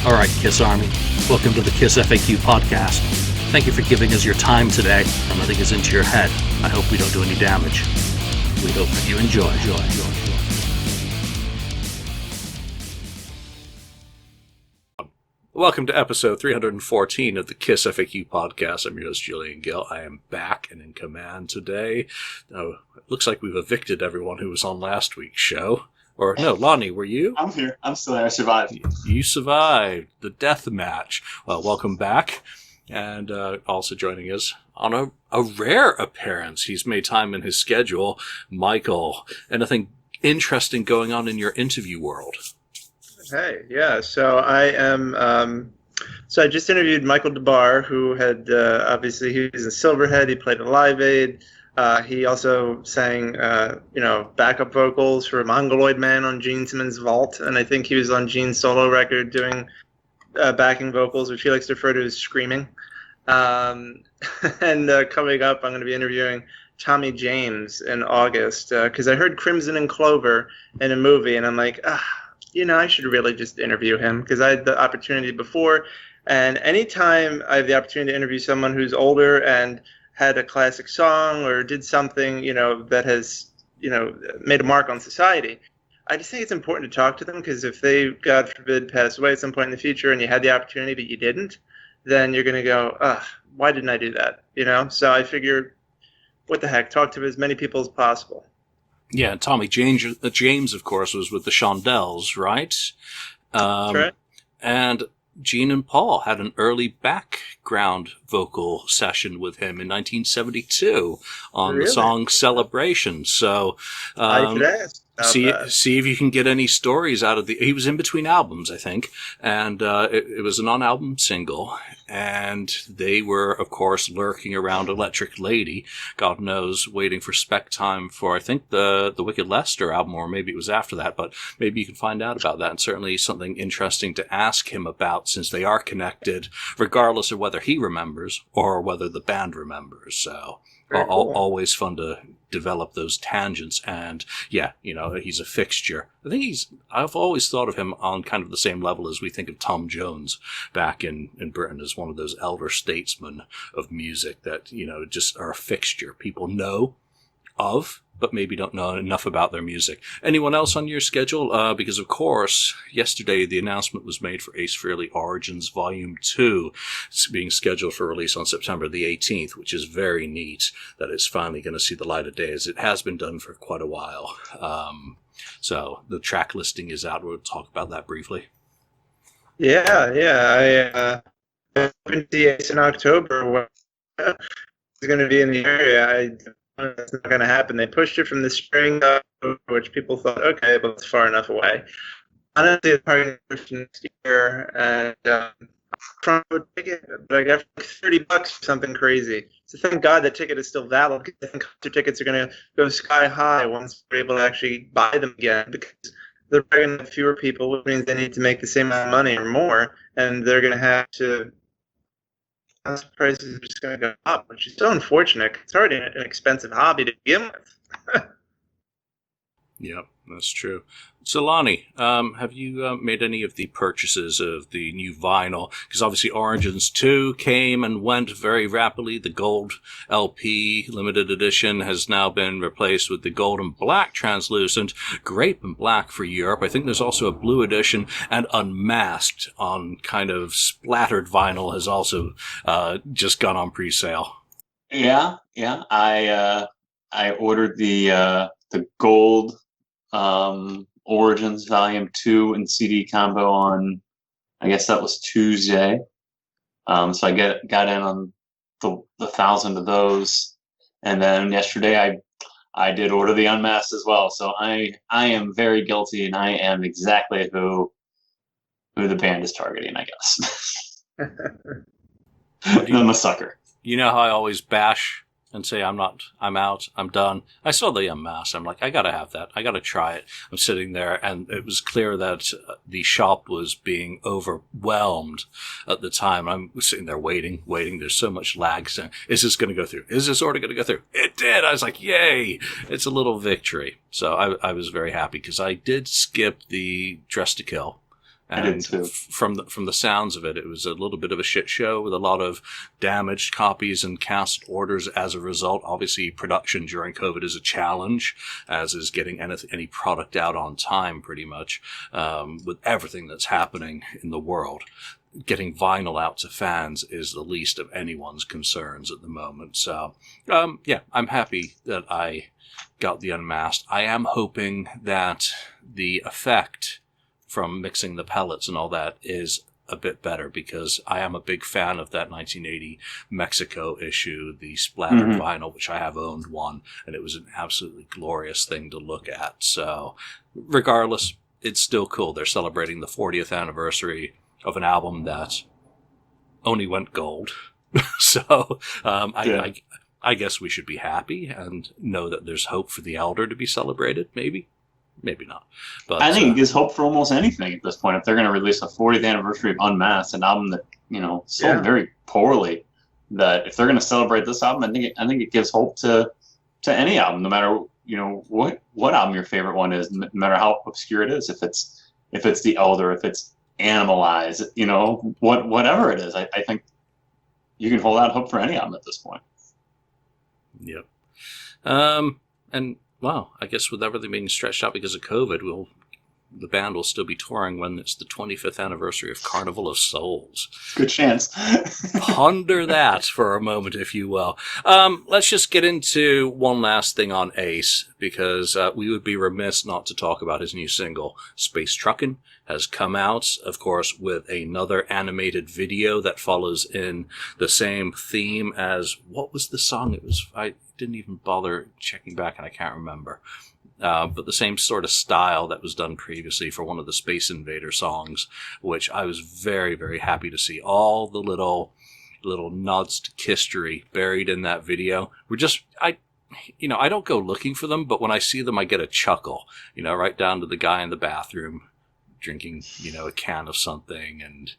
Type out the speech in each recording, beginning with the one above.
All right, Kiss Army, welcome to the KissFAQ Podcast. Thank you for giving us your time today and letting us into your head. I hope we don't do any damage. We hope that you enjoy. Welcome to episode 314 of the KissFAQ Podcast. I'm your host, Julian Gill. I am back and in command today. Now, it looks like we've evicted everyone who was on last week's show. Or, no, Lonnie, were you? I'm here. I'm still there. I survived. You survived the death match. Well, welcome back. And also joining us on a rare appearance. He's made time in his schedule. Michael, anything interesting going on in your interview world? Hey, yeah. So I am. So I just interviewed Michael Debar, who had obviously he was a Silverhead. He played a Live Aid. He also sang, backup vocals for Mongoloid Man on Gene Simmons' Vault, and I think he was on Gene's solo record doing backing vocals, which he likes to refer to as screaming. And coming up, I'm going to be interviewing Tommy James in August because I heard Crimson and Clover in a movie, and I'm like, I should really just interview him because I had the opportunity before. And anytime I have the opportunity to interview someone who's older and had a classic song or did something, that has, made a mark on society, I just think it's important to talk to them because if they, God forbid, pass away at some point in the future and you had the opportunity but you didn't, then you're going to go, why didn't I do that? So I figure, what the heck, talk to as many people as possible. Yeah, Tommy James, of course, was with the Shondells, right? That's right. And Gene and Paul had an early background vocal session with him in 1972 on the song Celebration. So I could ask. See if you can get any stories out of he was in between albums, I think, and it was a non-album single, and they were, of course, lurking around Electric Lady, God knows, waiting for spec time for, I think, the Wicked Lester album, or maybe it was after that, but maybe you can find out about that, and certainly something interesting to ask him about, since they are connected, regardless of whether he remembers or whether the band remembers, so cool. Always fun to develop those tangents, and yeah, he's a fixture. I've always thought of him on kind of the same level as we think of Tom Jones back in Britain, as one of those elder statesmen of music that, just are a fixture. People know of, but maybe don't know enough about their music. Anyone else on your schedule? Because, of course, yesterday the announcement was made for Ace Frehley Origins Volume 2. It's being scheduled for release on September the 18th, which is very neat that it's finally going to see the light of day, as it has been done for quite a while. So the track listing is out. We'll talk about that briefly. Yeah. I went to see Ace in October. He's going to be in the area. That's not going to happen. They pushed it from the spring, which people thought, okay, but it's far enough away. Honestly, it's probably pushed next year, and front row ticket, but I got $30 for something crazy. So thank God that ticket is still valid, because I think concert tickets are going to go sky high once we're able to actually buy them again, because they're going to have fewer people, which means they need to make the same amount of money or more, and they're going to have to. Prices are just going to go up, which is so unfortunate. It's already an expensive hobby to begin with. Yep, that's true. So, Lonnie, have you made any of the purchases of the new vinyl? Because obviously Origins 2 came and went very rapidly. The gold LP limited edition has now been replaced with the gold and black translucent, grape and black for Europe. I think there's also a blue edition, and Unmasked on kind of splattered vinyl has also just gone on pre-sale. Yeah. I ordered the gold Origins Volume 2 and CD combo on, I guess that was Tuesday. So I got in on the 1,000 of those, and then yesterday I did order the Unmasked as well. So I am very guilty, and I am exactly who the band is targeting, I guess. I'm a sucker. You know how I always bash and say, I'm out, I'm done. I saw the Unmasked. I'm like, I gotta have that. I gotta try it. I'm sitting there, and it was clear that the shop was being overwhelmed at the time. I'm sitting there waiting. There's so much lag. Is this gonna go through? Is this order gonna go through? It did. I was like, yay! It's a little victory. So I was very happy, because I did skip the Dress to Kill. I did And too. from the sounds of it, it was a little bit of a shit show with a lot of damaged copies and cast orders as a result. Obviously, production during COVID is a challenge, as is getting any product out on time, pretty much, with everything that's happening in the world. Getting vinyl out to fans is the least of anyone's concerns at the moment. So, yeah, I'm happy that I got the Unmasked. I am hoping that the effect from mixing the pellets and all that is a bit better, because I am a big fan of that 1980 Mexico issue, the splattered vinyl, which I have owned one, and it was an absolutely glorious thing to look at. So regardless, it's still cool. They're celebrating the 40th anniversary of an album that only went gold. So I guess we should be happy and know that there's hope for the Elder to be celebrated, maybe. Maybe not. But I think there's hope for almost anything at this point. If they're going to release a 40th anniversary of Unmasked, an album that, sold very poorly, that if they're going to celebrate this album, I think it gives hope to any album, no matter what album your favorite one is, no matter how obscure it is. If it's The Elder, if it's Animalize, whatever it is, I think you can hold out hope for any album at this point. Yep. And wow, I guess with everything being stretched out because of COVID, the band will still be touring when it's the 25th anniversary of Carnival of Souls. Good chance. Ponder that for a moment, if you will. Let's just get into one last thing on Ace, because we would be remiss not to talk about his new single, Space Truckin', has come out, of course, with another animated video that follows in the same theme as, what was the song? I didn't even bother checking back, and I can't remember. But the same sort of style that was done previously for one of the Space Invader songs, which I was very, very happy to see. All the little nods to history buried in that video were just, I don't go looking for them, but when I see them, I get a chuckle, right down to the guy in the bathroom drinking, a can of something, and,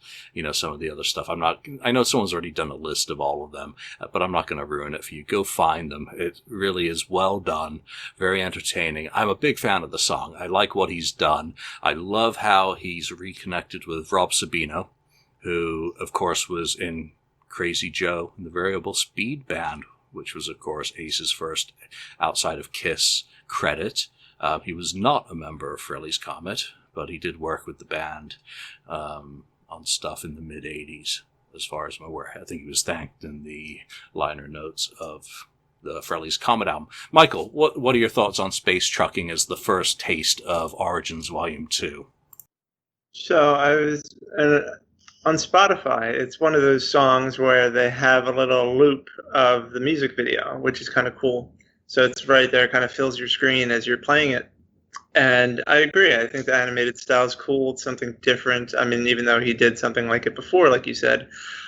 some of the other stuff. I know someone's already done a list of all of them, but I'm not going to ruin it for you. Go find them. It really is well done, very entertaining. I'm a big fan of the song. I like what he's done. I love how he's reconnected with Rob Sabino, who, of course, was in Crazy Joe and the Variable Speed Band, which was, of course, Ace's first outside of Kiss credit. He was not a member of Frehley's Comet, but he did work with the band on stuff in the mid-'80s, as far as I'm aware. I think he was thanked in the liner notes of the Frehley's Comet album. Michael, what are your thoughts on Space Trucking as the first taste of Origins Volume 2? So I was on Spotify. It's one of those songs where they have a little loop of the music video, which is kind of cool. So it's right there, kind of fills your screen as you're playing it. And I agree. I think the animated style is cool. It's something different. I mean, even though he did something like it before, like you said,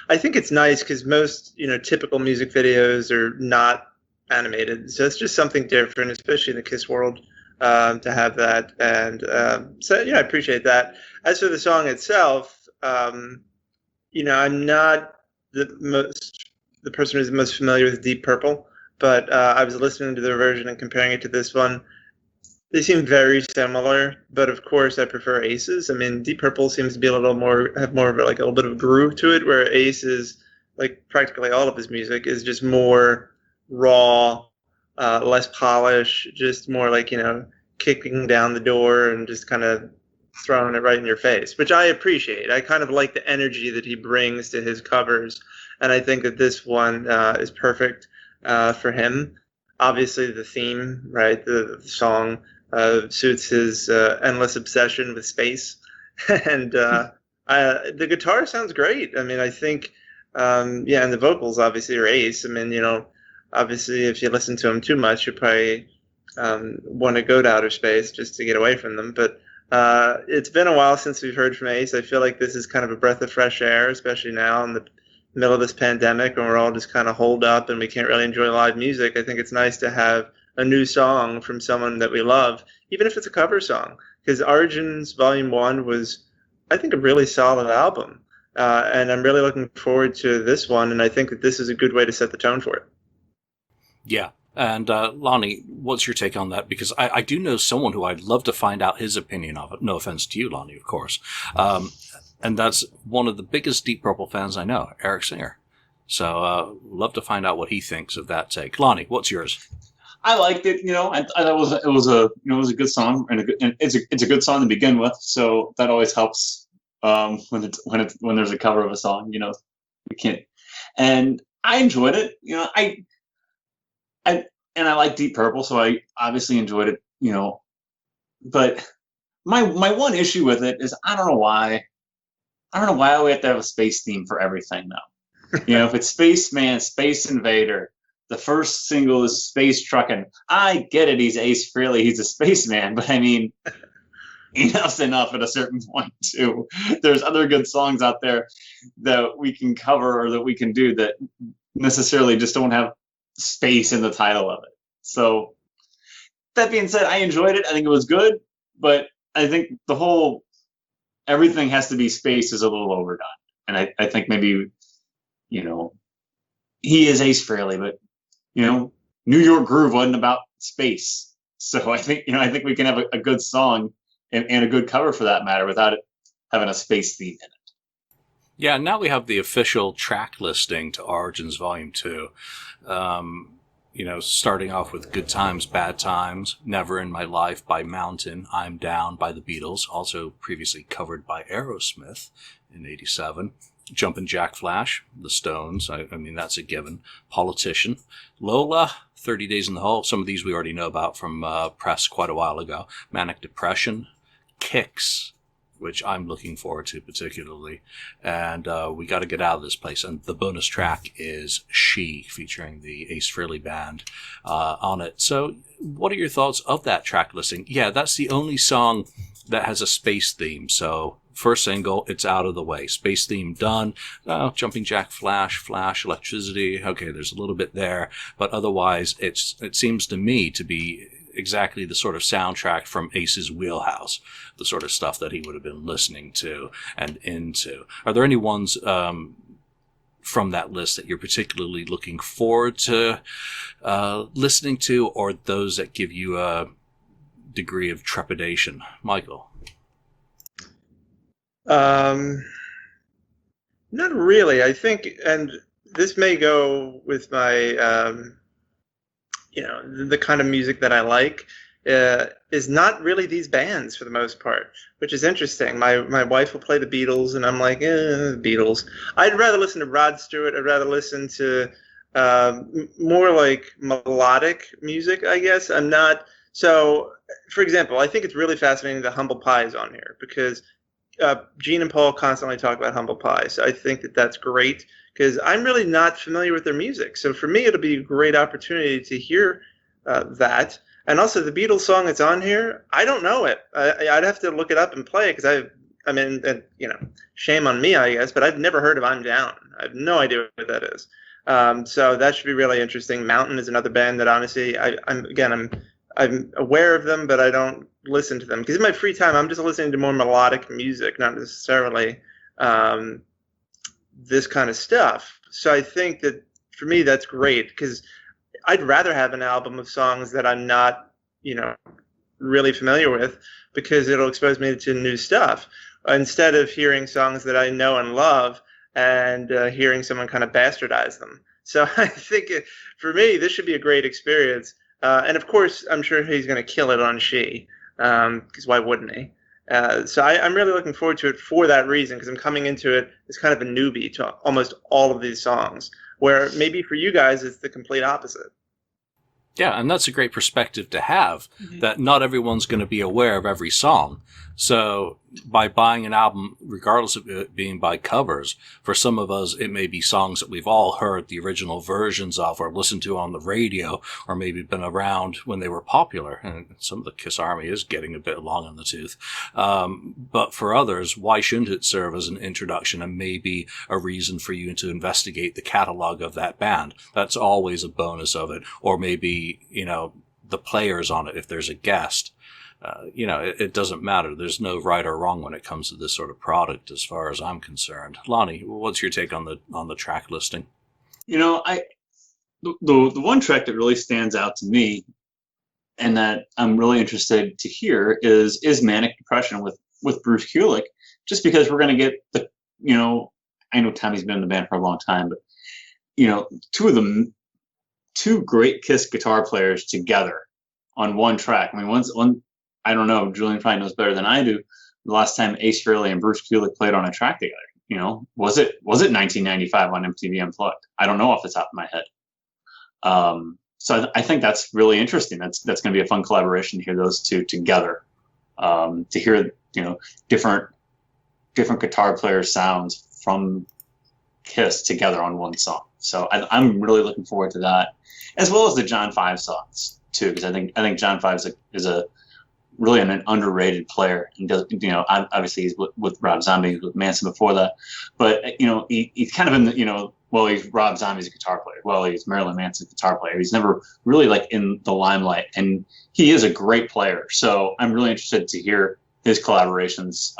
I think it's nice because most, typical music videos are not animated. So it's just something different, especially in the Kiss world, to have that. And so, I appreciate that. As for the song itself, I'm not the person who's most familiar with Deep Purple, but I was listening to their version and comparing it to this one. They seem very similar, but of course I prefer Ace's. I mean, Deep Purple seems to be have more of a little bit of groove to it, where Ace is, like practically all of his music, is just more raw, less polish, just more like, kicking down the door and just kind of throwing it right in your face, which I appreciate. I kind of like the energy that he brings to his covers, and I think that this one is perfect for him. Obviously, the theme, right, the song suits his endless obsession with space, and the guitar sounds great. I mean, I think, and the vocals obviously are Ace. I mean, obviously, if you listen to him too much, you probably want to go to outer space just to get away from them. But it's been a while since we've heard from Ace. I feel like this is kind of a breath of fresh air, especially now in the middle of this pandemic when we're all just kind of holed up and we can't really enjoy live music. I think it's nice to have a new song from someone that we love, even if it's a cover song, because Origins Volume 1 was, I think, a really solid album, and I'm really looking forward to this one, and I think that this is a good way to set the tone for it. Yeah, And Lonnie, what's your take on that? Because I do know someone who I'd love to find out his opinion of it. No offense to you, Lonnie, of course. And that's one of the biggest Deep Purple fans I know, Eric Singer. So love to find out what he thinks of that take. Lonnie, what's yours? I liked it. I thought it was a good song, and it's a good song to begin with. So that always helps when there's a cover of a song. We can't. And I enjoyed it. I like Deep Purple, so I obviously enjoyed it. But my one issue with it is I don't know why we have to have a space theme for everything now. If it's Spaceman, Space Invader, the first single is Space Truckin'. I get it, he's Ace Frehley, he's a spaceman, but I mean, enough's enough at a certain point too. There's other good songs out there that we can cover or that we can do that necessarily just don't have space in the title of it. So that being said, I enjoyed it. I think it was good, but I think everything has to be space is a little overdone. And I think maybe, he is Ace Frehley, but New York Groove wasn't about space. So I think we can have a good song and a good cover for that matter without it having a space theme in it. Yeah, now we have the official track listing to Origins Volume 2. Starting off with Good Times, Bad Times, Never in My Life by Mountain, I'm Down by the Beatles, also previously covered by Aerosmith in 87. Jumpin' Jack Flash, The Stones, I mean, that's a given. Politician. Lola, 30 Days in the Hole, some of these we already know about from press quite a while ago. Manic Depression, Kicks, which I'm looking forward to particularly. And we got to get out of this place. And the bonus track is She, featuring the Ace Frehley Band on it. So what are your thoughts of that track listing? Yeah, that's the only song that has a space theme. So first single, it's out of the way. Space theme done. Jumping Jack Flash, Electricity. Okay, there's a little bit there. But otherwise, it seems to me to be exactly the sort of soundtrack from Ace's wheelhouse, the sort of stuff that he would have been listening to and into. Are there any ones from that list that you're particularly looking forward to listening to, or those that give you a degree of trepidation? Michael? Not really. I think, and this may go with my the kind of music that I like is not really these bands for the most part, which is interesting. My wife will play the Beatles, and I'm like, the Beatles. I'd rather listen to Rod Stewart. I'd rather listen to more like melodic music, I guess. I'm not. So, for example, I think it's really fascinating that Humble Pie is on here because Gene and Paul constantly talk about Humble Pie. So I think that's great, because I'm really not familiar with their music. So for me, it'll be a great opportunity to hear that. And also the Beatles song that's on here, I don't know it. I'd have to look it up and play it, because shame on me, I guess, but I've never heard of I'm Down. I have no idea what that is. So that should be really interesting. Mountain is another band that honestly, I'm aware of them, but I don't listen to them, because in my free time, I'm just listening to more melodic music, not necessarily this kind of stuff. So I think that for me, that's great, because I'd rather have an album of songs that I'm not, really familiar with, because it'll expose me to new stuff, instead of hearing songs that I know and love and hearing someone kind of bastardize them. So I think for me, this should be a great experience. And of course, I'm sure he's going to kill it on She, because why wouldn't he? So I'm really looking forward to it for that reason, because I'm coming into it as kind of a newbie to almost all of these songs, where maybe for you guys it's the complete opposite. Yeah, and that's a great perspective to have, that not everyone's going to be aware of every song. So by buying an album, regardless of it being by covers, for some of us, it may be songs that we've all heard the original versions of or listened to on the radio, or maybe been around when they were popular. And some of the Kiss Army is getting a bit long in the tooth. But for others, why shouldn't it serve as an introduction and maybe a reason for you to investigate the catalog of that band? That's always a bonus of it. Or maybe, the players on it, if there's a guest. It doesn't matter. There's no right or wrong when it comes to this sort of product, as far as I'm concerned. Lonnie, what's your take on the track listing? the one track that really stands out to me, and that I'm really interested to hear, is Manic Depression with Bruce Kulick, just because we're going to get the, I know Tommy's been in the band for a long time, but two great Kiss guitar players together on one track. I mean, I don't know, Julian probably knows better than I do, the last time Ace Frehley and Bruce Kulick played on a track together. Was it 1995 on MTV Unplugged? I don't know off the top of my head. So I think that's really interesting. That's going to be a fun collaboration to hear those two together. To hear different guitar player sounds from Kiss together on one song. So I'm really looking forward to that, as well as the John 5 songs too, because I think John 5 is a really an underrated player, and does, obviously he's with Rob Zombie, with Manson before that, but he's kind of in the, he's Rob Zombie's a guitar player, he's Marilyn Manson's guitar player. He's never really in the limelight, and he is a great player. So I'm really interested to hear his collaborations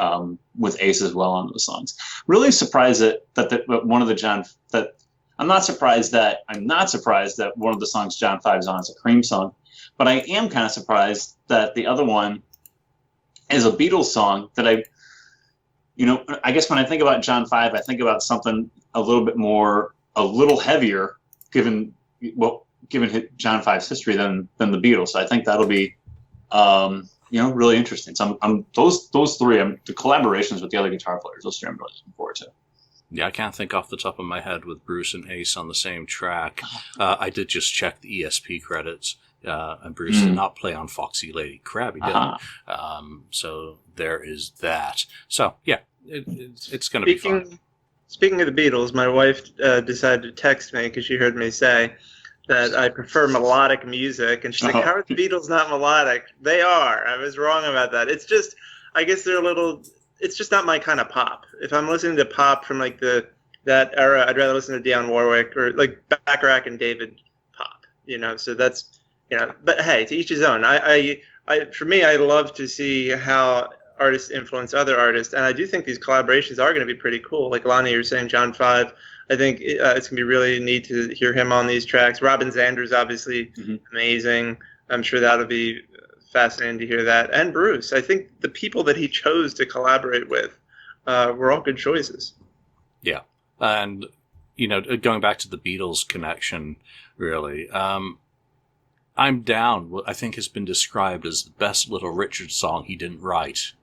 with Ace as well on those songs. Really surprised that one of the I'm not surprised that one of the songs John 5 is on is a Cream song, but I am kind of surprised that the other one is a Beatles song that I guess when I think about John 5, I think about something a little heavier, given John 5's history than the Beatles. So I think that'll be really interesting. So those three, the collaborations with the other guitar players, those three I'm really looking forward to. Yeah, I can't think off the top of my head with Bruce and Ace on the same track. I did just check the ESP credits, and Bruce did not play on Foxy Lady Crab. He didn't. So there is that. So, yeah, it's going to be fun. Speaking of the Beatles, my wife decided to text me because she heard me say that I prefer melodic music. And she's like, how are the Beatles not melodic? They are. I was wrong about that. It's just, I guess they're it's just not my kind of pop. If I'm listening to pop from that era, I'd rather listen to Dionne Warwick or Bacharach and David pop, so that's, but hey, to each his own. For me, I love to see how artists influence other artists, and I do think these collaborations are going to be pretty cool. Like Lonnie, you're saying John 5. I think it's going to be really neat to hear him on these tracks. Robin Zander's obviously amazing. I'm sure that'll be fascinating to hear that. And Bruce, I think the people that he chose to collaborate with were all good choices. Yeah. And, going back to the Beatles connection, really, I'm Down, what I think has been described as the best Little Richard song he didn't write,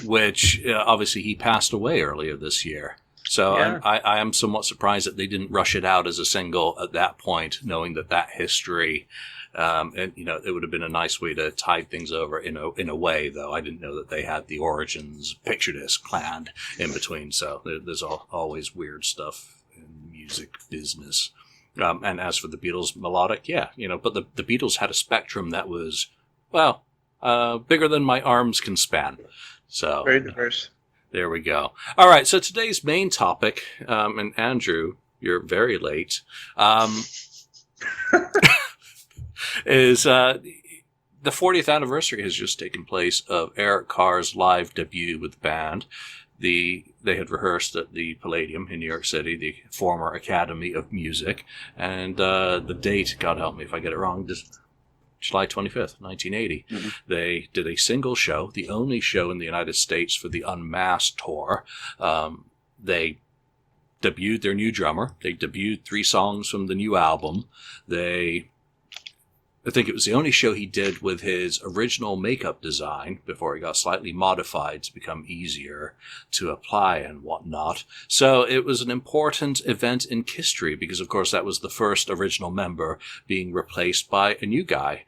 which obviously he passed away earlier this year. So yeah. I am somewhat surprised that they didn't rush it out as a single at that point, knowing that history. And it would have been a nice way to tide things over in a way, though. I didn't know that they had the Origins picture disc planned in between. So there's always weird stuff in music business. And as for the Beatles melodic, yeah, but the Beatles had a spectrum that was, bigger than my arms can span. So very diverse. There we go. All right. So today's main topic, and Andrew, you're very late. Is the 40th anniversary has just taken place of Eric Carr's live debut with the band. They had rehearsed at the Palladium in New York City, the former Academy of Music, and the date, God help me if I get it wrong, July 25th, 1980. Mm-hmm. They did a single show, the only show in the United States for the Unmasked tour. They debuted their new drummer. They debuted 3 songs from the new album. I think it was the only show he did with his original makeup design before it got slightly modified to become easier to apply and whatnot. So it was an important event in history because, of course, that was the first original member being replaced by a new guy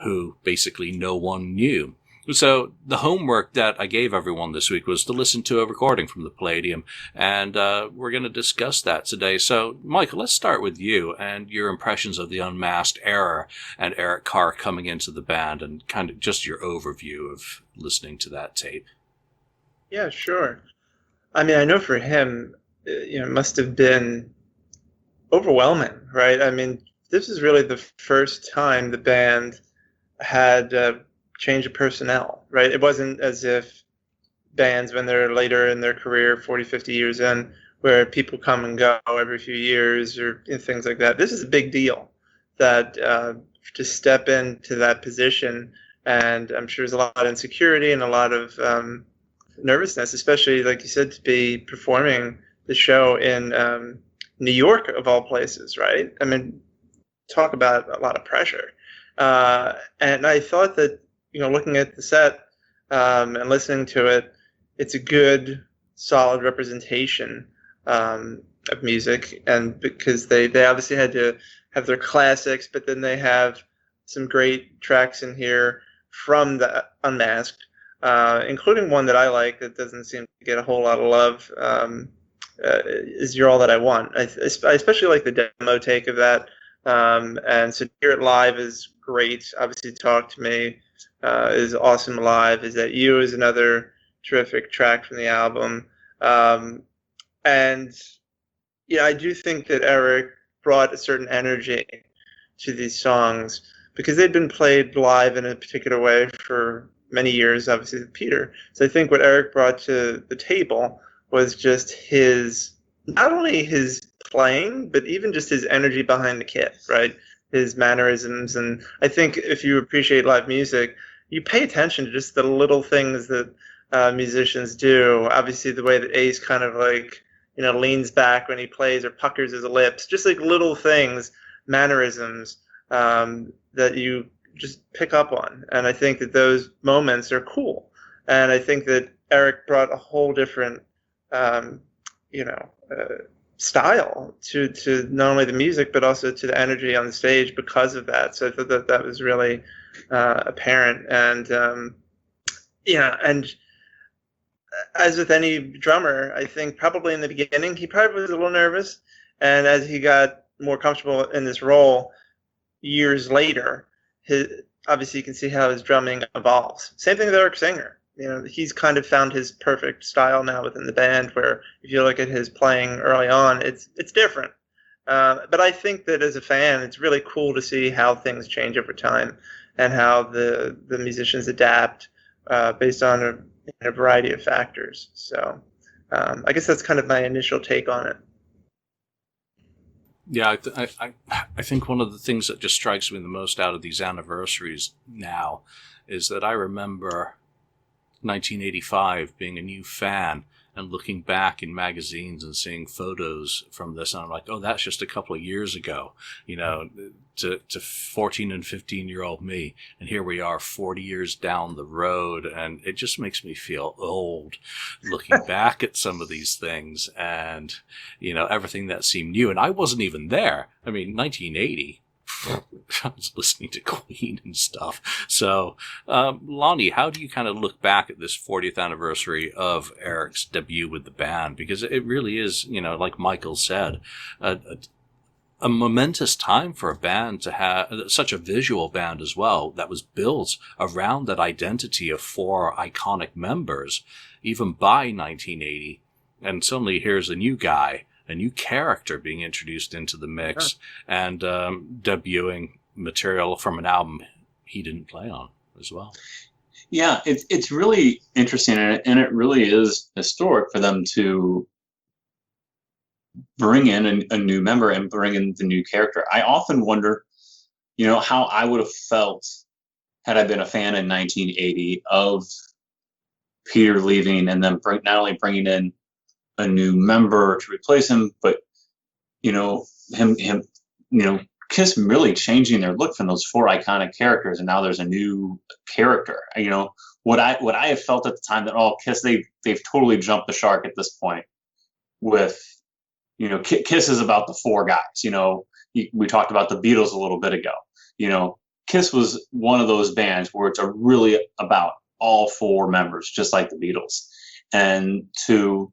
who basically no one knew. So the homework that I gave everyone this week was to listen to a recording from the Palladium, and we're going to discuss that today. So, Michael, let's start with you and your impressions of the Unmasked era and Eric Carr coming into the band and kind of just your overview of listening to that tape. Yeah, sure. I mean, I know for him, it must have been overwhelming, right? I mean, this is really the first time the band had change of personnel, right? It wasn't as if bands, when they're later in their career, 40, 50 years in, where people come and go every few years or things like that. This is a big deal that to step into that position, and I'm sure there's a lot of insecurity and a lot of nervousness, especially like you said, to be performing the show in New York of all places, right? I mean, talk about a lot of pressure. And I thought that, looking at the set and listening to it, it's a good, solid representation of music. And because they obviously had to have their classics, but then they have some great tracks in here from the Unmasked, including one that I like that doesn't seem to get a whole lot of love, is You're All That I Want. I especially like the demo take of that. And so Hear It Live is great. Obviously, Talk to Me is awesome live. Is That You is another terrific track from the album. And I do think that Eric brought a certain energy to these songs because they'd been played live in a particular way for many years, obviously, with Peter. So I think what Eric brought to the table was just not only his playing, but even just his energy behind the kit, right? His mannerisms. And I think if you appreciate live music, you pay attention to just the little things that musicians do. Obviously, the way that Ace kind of leans back when he plays or puckers his lips, just like little things, mannerisms that you just pick up on. And I think that those moments are cool. And I think that Eric brought a whole different, style to not only the music, but also to the energy on the stage because of that. So I thought that was really apparent. And, and as with any drummer, I think probably in the beginning, he probably was a little nervous. And as he got more comfortable in this role years later, obviously you can see how his drumming evolves. Same thing with Eric Singer. He's kind of found his perfect style now within the band, where if you look at his playing early on, it's different. But I think that as a fan, it's really cool to see how things change over time and how the musicians adapt based on a variety of factors. So I guess that's kind of my initial take on it. Yeah, I think one of the things that just strikes me the most out of these anniversaries now is that I remember 1985 being a new fan and looking back in magazines and seeing photos from this, and I'm like, oh, that's just a couple of years ago, to 14 and 15-year-old me, and here we are 40 years down the road, and it just makes me feel old looking back at some of these things and, everything that seemed new, and I wasn't even there. I mean, 1980. I was listening to Queen and stuff. So, Lonnie, how do you kind of look back at this 40th anniversary of Eric's debut with the band? Because it really is, like Michael said, a momentous time for a band to have such a visual band as well that was built around that identity of four iconic members, even by 1980. And suddenly here's a new guy, a new character being introduced into the mix, and debuting material from an album he didn't play on as well. Yeah, it's really interesting, and it really is historic for them to bring in a new member and bring in the new character. I often wonder, how I would have felt had I been a fan in 1980 of Peter leaving and then not only bringing in a new member to replace him, but Kiss really changing their look from those four iconic characters, and now there's a new character. What I have felt at the time that Kiss they've totally jumped the shark at this point. With Kiss is about the four guys. We talked about the Beatles a little bit ago. Kiss was one of those bands where it's really about all four members, just like the Beatles, and to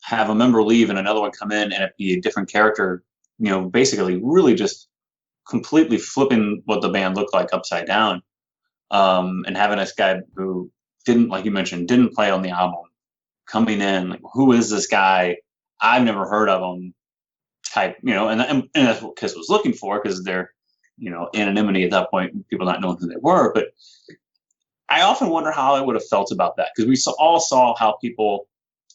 have a member leave and another one come in and it be a different character, basically really just completely flipping what the band looked like upside down. And having this guy who didn't, like you mentioned, didn't play on the album coming in, like, who is this guy? I've never heard of him type, and that's what Kiss was looking for, because they're, anonymity at that point, people not knowing who they were. But I often wonder how I would have felt about that, because we all saw how people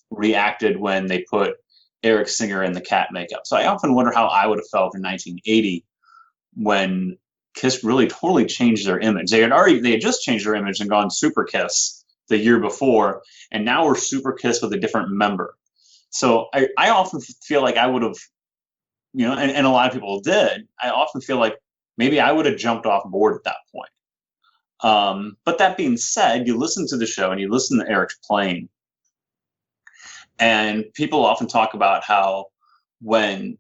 reacted when they put Eric Singer in the cat makeup. So I often wonder how I would have felt in 1980 when Kiss really totally changed their image. They had just changed their image and gone Super Kiss the year before, and now we're Super Kiss with a different member. So I often feel like I would have, and a lot of people did. I often feel like maybe I would have jumped off board at that point. But that being said, you listen to the show and you listen to Eric's playing, and people often talk about how when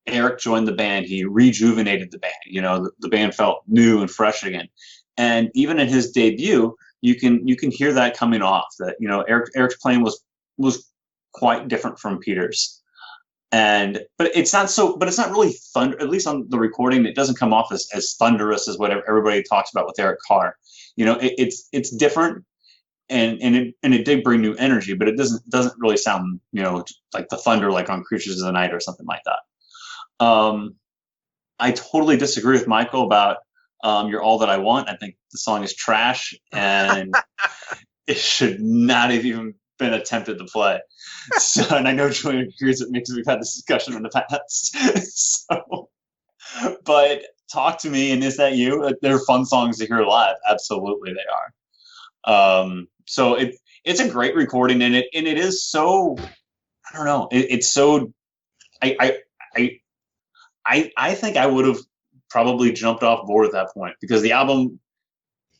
Eric joined the band, he rejuvenated the band. The band felt new and fresh again. And even in his debut, you can hear that coming off. That Eric's playing was quite different from Peter's. But it's not really thunder. At least on the recording, it doesn't come off as thunderous as what everybody talks about with Eric Carr. It's different. And it did bring new energy, but it doesn't really sound like the thunder like on Creatures of the Night or something like that. I totally disagree with Michael about You're All That I Want. I think the song is trash and it should not have even been attempted to play. So, and I know Julian agrees with me because we've had this discussion in the past. But Talk to Me and Is That You? They're fun songs to hear live. Absolutely, they are. So it's a great recording, and it is so, I don't know, it's so, I think I would have probably jumped off board at that point because the album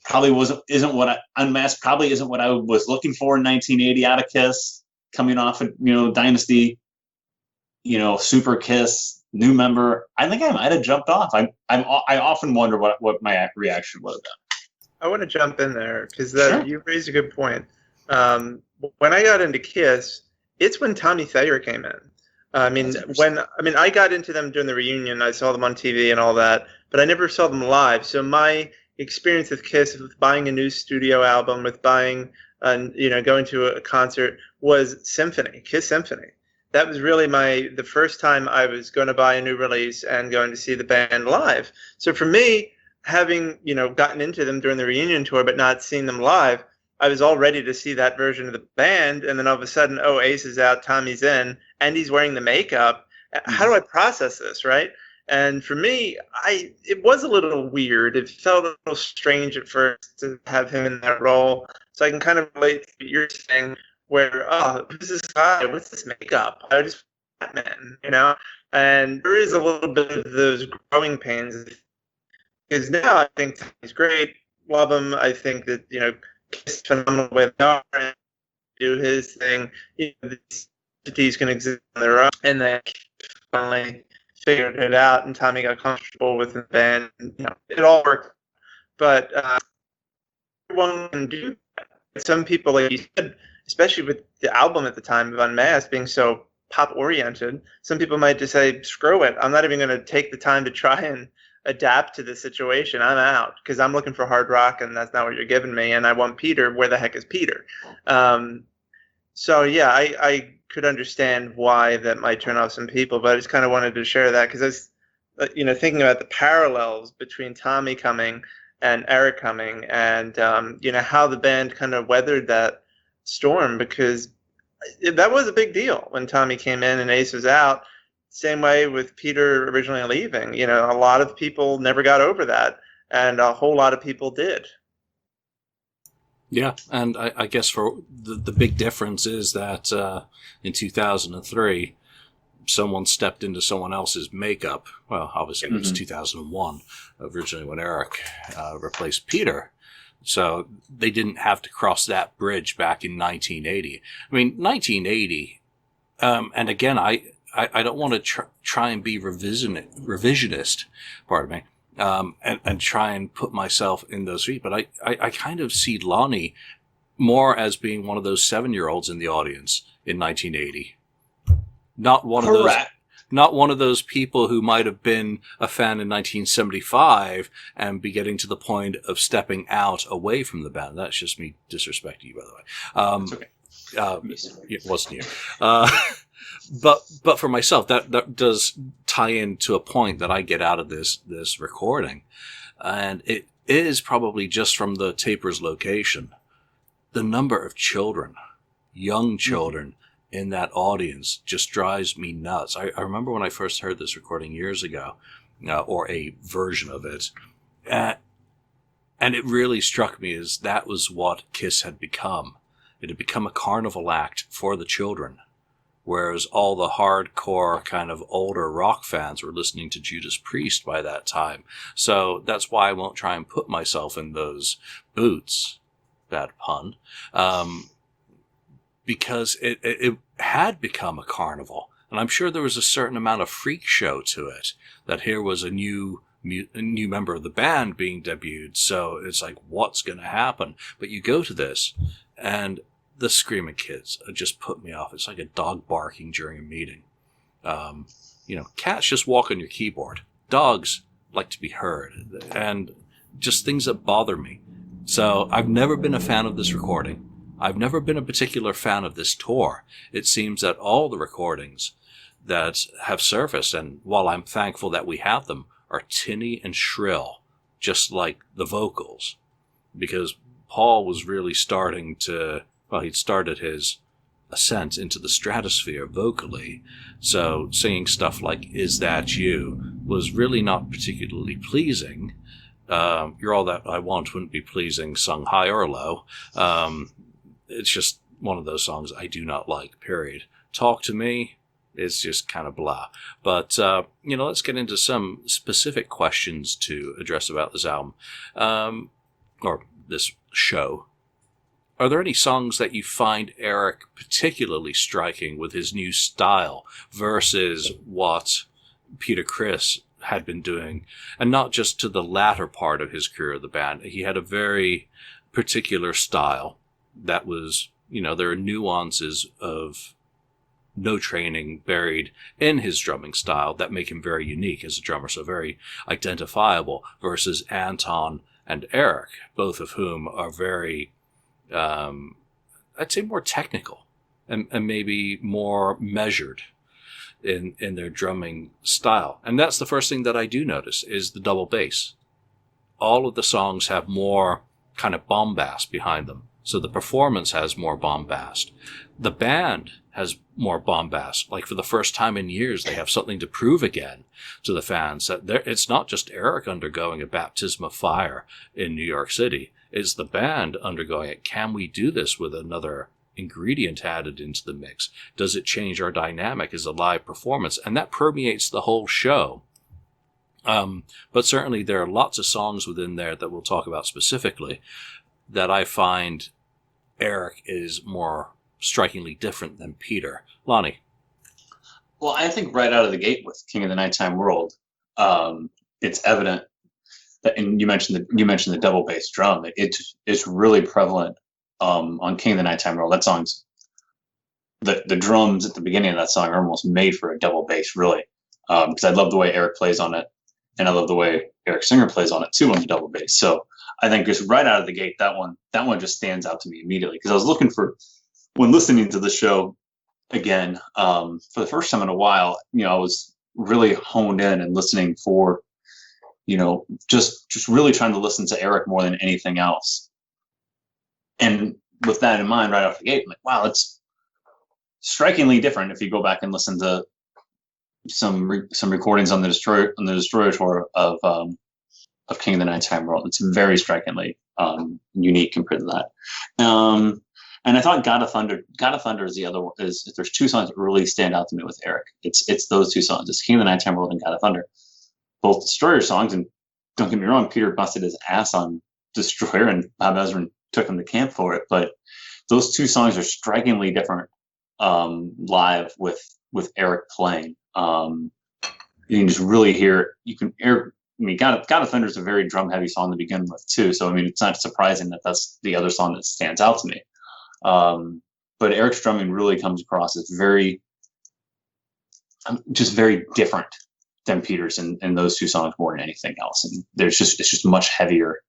probably Unmasked probably isn't what I was looking for in 1980 out of Kiss, coming off of Dynasty, Super Kiss, new member. I think I might have jumped off. I often wonder what my reaction would have been. I want to jump in there because Sure. You raised a good point. When I got into Kiss, it's when Tommy Thayer came in. I got into them during the reunion. I saw them on TV and all that, but I never saw them live. So my experience with Kiss, with buying a new studio album, with buying, going to a concert, was Kiss Symphony. That was really the first time I was going to buy a new release and going to see the band live. So for me, having gotten into them during the reunion tour but not seeing them live, I was all ready to see that version of the band, and then all of a sudden, Ace is out, Tommy's in, and he's wearing the makeup. How do I process this, right? And for me, it was a little weird. It felt a little strange at first to have him in that role. So I can kind of relate to what you're saying, where, who's this guy? What's this makeup? I just Batman, And there is a little bit of those growing pains. Because now I think he's great, love him. I think that Kiss phenomenal way they are and do his thing. These entities can exist on their own, and they finally figured it out. And Tommy got comfortable with the band. It all worked. But everyone can do that. Some people, like you said, especially with the album at the time of Unmasked being so pop oriented, some people might just say, "Screw it! I'm not even going to take the time to try and adapt to the situation. I'm out because I'm looking for hard rock and that's not what you're giving me. And I want Peter. Where the heck is Peter?" So yeah, I could understand why that might turn off some people, but I just kind of wanted to share that because I was, thinking about the parallels between Tommy coming and Eric coming, and how the band kind of weathered that storm, because that was a big deal when Tommy came in and Ace was out. Same way with Peter originally leaving. A lot of people never got over that, and a whole lot of people did. Yeah, and I guess for the big difference is that in 2003, someone stepped into someone else's makeup. Well, obviously it was 2001, originally when Eric replaced Peter. So they didn't have to cross that bridge back in 1980. I mean, 1980, and again, I don't want to try and be revisionist, pardon me, and try and put myself in those feet. But I kind of see Lonnie more as being one of those 7-year-olds in the audience in 1980. Not one of those people who might have been a fan in 1975 and be getting to the point of stepping out away from the band. That's just me disrespecting you, by the way. It's okay. It wasn't you. But for myself, that does tie into a point that I get out of this recording. And it is probably just from the taper's location. The number of children, young children, in that audience just drives me nuts. I remember when I first heard this recording years ago, or a version of it, and it really struck me as that was what Kiss had become. It had become a carnival act for the children, whereas all the hardcore kind of older rock fans were listening to Judas Priest by that time. So that's why I won't try and put myself in those boots, bad pun, because it had become a carnival. And I'm sure there was a certain amount of freak show to it, that here was a new member of the band being debuted. So it's like, what's going to happen? But you go to this, and the screaming kids just put me off. It's like a dog barking during a meeting. Cats just walk on your keyboard. Dogs like to be heard. And just things that bother me. So I've never been a fan of this recording. I've never been a particular fan of this tour. It seems that all the recordings that have surfaced, and while I'm thankful that we have them, are tinny and shrill, just like the vocals. Because Paul was really starting to, he'd started his ascent into the stratosphere vocally. So singing stuff like Is That You was really not particularly pleasing. You're All That I Want wouldn't be pleasing sung high or low. It's just one of those songs I do not like, period. Talk to Me is just kind of blah. But, let's get into some specific questions to address about this album, or this show. Are there any songs that you find Eric particularly striking with his new style versus what Peter Criss had been doing? And not just to the latter part of his career of the band. He had a very particular style that was, there are nuances of no training buried in his drumming style that make him very unique as a drummer, so very identifiable, versus Anton and Eric, both of whom are very, I'd say more technical and maybe more measured in their drumming style. And that's the first thing that I do notice is the double bass. All of the songs have more kind of bombast behind them. So the performance has more bombast. The band has more bombast. Like for the first time in years, they have something to prove again to the fans that it's not just Eric undergoing a baptism of fire in New York City. It's the band undergoing it. Can we do this with another ingredient added into the mix? Does it change our dynamic as a live performance? And that permeates the whole show. But certainly there are lots of songs within there that we'll talk about specifically that I find Eric is more strikingly different than Peter. Lonnie? Well, I think right out of the gate with King of the Nighttime World, it's evident that, and you mentioned the double bass drum. It's really prevalent on King of the Nighttime World. That song's the drums at the beginning of that song are almost made for a double bass, really, because I love the way Eric plays on it, and I love the way Eric Singer plays on it too on the double bass. So I think just right out of the gate, that one just stands out to me immediately, because I was looking for, when listening to the show again for the first time in a while, I was really honed in and listening for, just really trying to listen to Eric more than anything else. And with that in mind, right off the gate, I'm like, wow, it's strikingly different if you go back and listen to some recordings on the Destroyer tour of King of the Nighttime World. It's very strikingly unique compared to that. And I thought God of Thunder is the other one. Is if there's two songs that really stand out to me with Eric, it's those two songs. It's King of the Nighttime World and God of Thunder, both Destroyer songs. And don't get me wrong, Peter busted his ass on Destroyer, and Bob Ezrin took him to camp for it. But those two songs are strikingly different live with Eric playing. You can just really hear. God of Thunder is a very drum heavy song to begin with too. So it's not surprising that that's the other song that stands out to me. But Eric's drumming really comes across as very different than Peter's in those two songs more than anything else. And it's just much heavier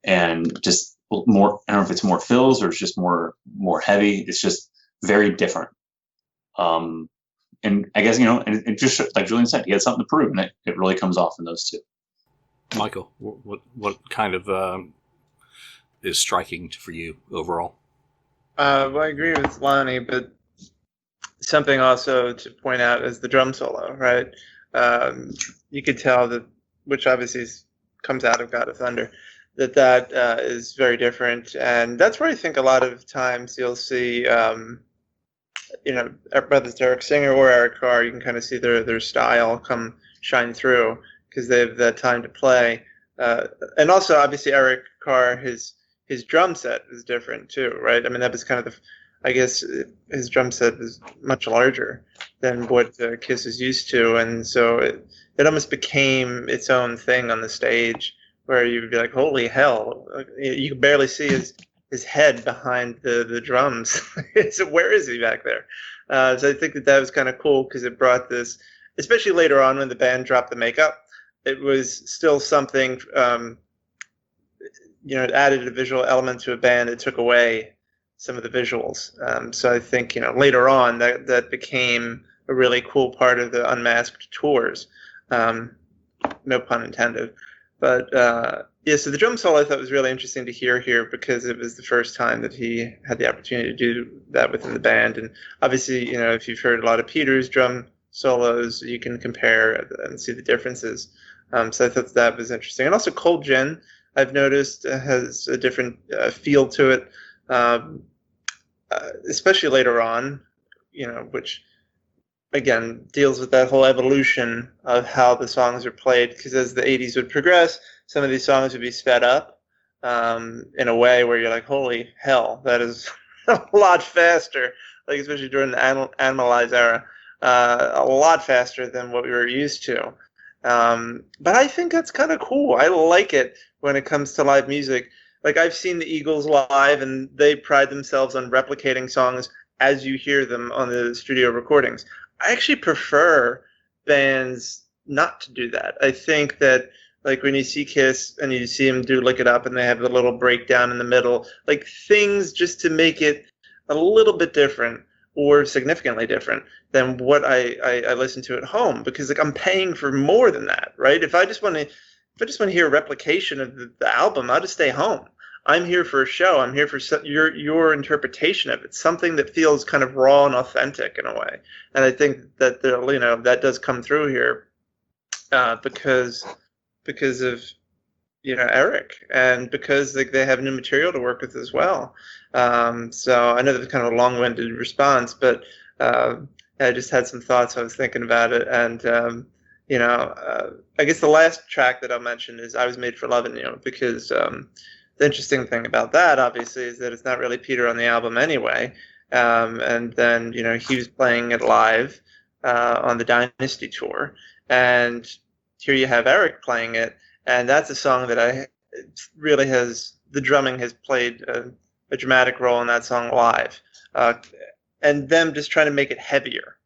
and just more. I don't know if it's more fills or it's just more heavy. It's just very different. And I guess, and just like Julian said, he had something to prove, and it really comes off in those two. Michael, what kind of is striking for you overall? Well, I agree with Lonnie, but something also to point out is the drum solo, right? You could tell that, which obviously comes out of God of Thunder, that is very different, and that's where I think a lot of times you'll see, whether it's Eric Singer or Eric Carr, you can kind of see their style come shine through because they have that time to play, and also obviously Eric Carr, his drum set is different too, right? I mean, that was kind of I guess his drum set is much larger than what Kiss is used to, and so it almost became its own thing on the stage, where you'd be like, "Holy hell!" You could barely see his head behind the drums. So where is he back there? So I think that was kind of cool because it brought this, especially later on when the band dropped the makeup. It was still something. It added a visual element to a band. It took away some of the visuals. So I think later on that became a really cool part of the Unmasked tours. No pun intended. But so the drum solo I thought was really interesting to hear here because it was the first time that he had the opportunity to do that within the band. And obviously, if you've heard a lot of Peter's drum solos, you can compare and see the differences. So I thought that was interesting. And also Cold Gin, I've noticed, has a different feel to it, especially later on, which again deals with that whole evolution of how the songs are played. Because as the 80s would progress, some of these songs would be sped up in a way where you're like, holy hell, that is a lot faster, like especially during the Animalize era, a lot faster than what we were used to. But I think that's kind of cool. I like it when it comes to live music. Like, I've seen the Eagles live, and they pride themselves on replicating songs as you hear them on the studio recordings. I actually prefer bands not to do that. I think that, like, when you see Kiss and you see them do Lick It Up and they have the little breakdown in the middle, like, things just to make it a little bit different or significantly different than what I listen to at home, because, like, I'm paying for more than that, right? If I just want to hear a replication of the album, I'll just stay home. I'm here for a show. I'm here for your interpretation of it, something that feels kind of raw and authentic in a way. And I think that that does come through here because of Eric, and because they have new material to work with as well. So I know that was kind of a long-winded response, but I just had some thoughts. I was thinking about it, and I guess the last track that I'll mention is "I Was Made for Loving You," because the interesting thing about that, obviously, is that it's not really Peter on the album anyway. And then he was playing it live on the Dynasty tour, and here you have Eric playing it, and that's a song that really has the drumming has played a dramatic role in that song live, and them just trying to make it heavier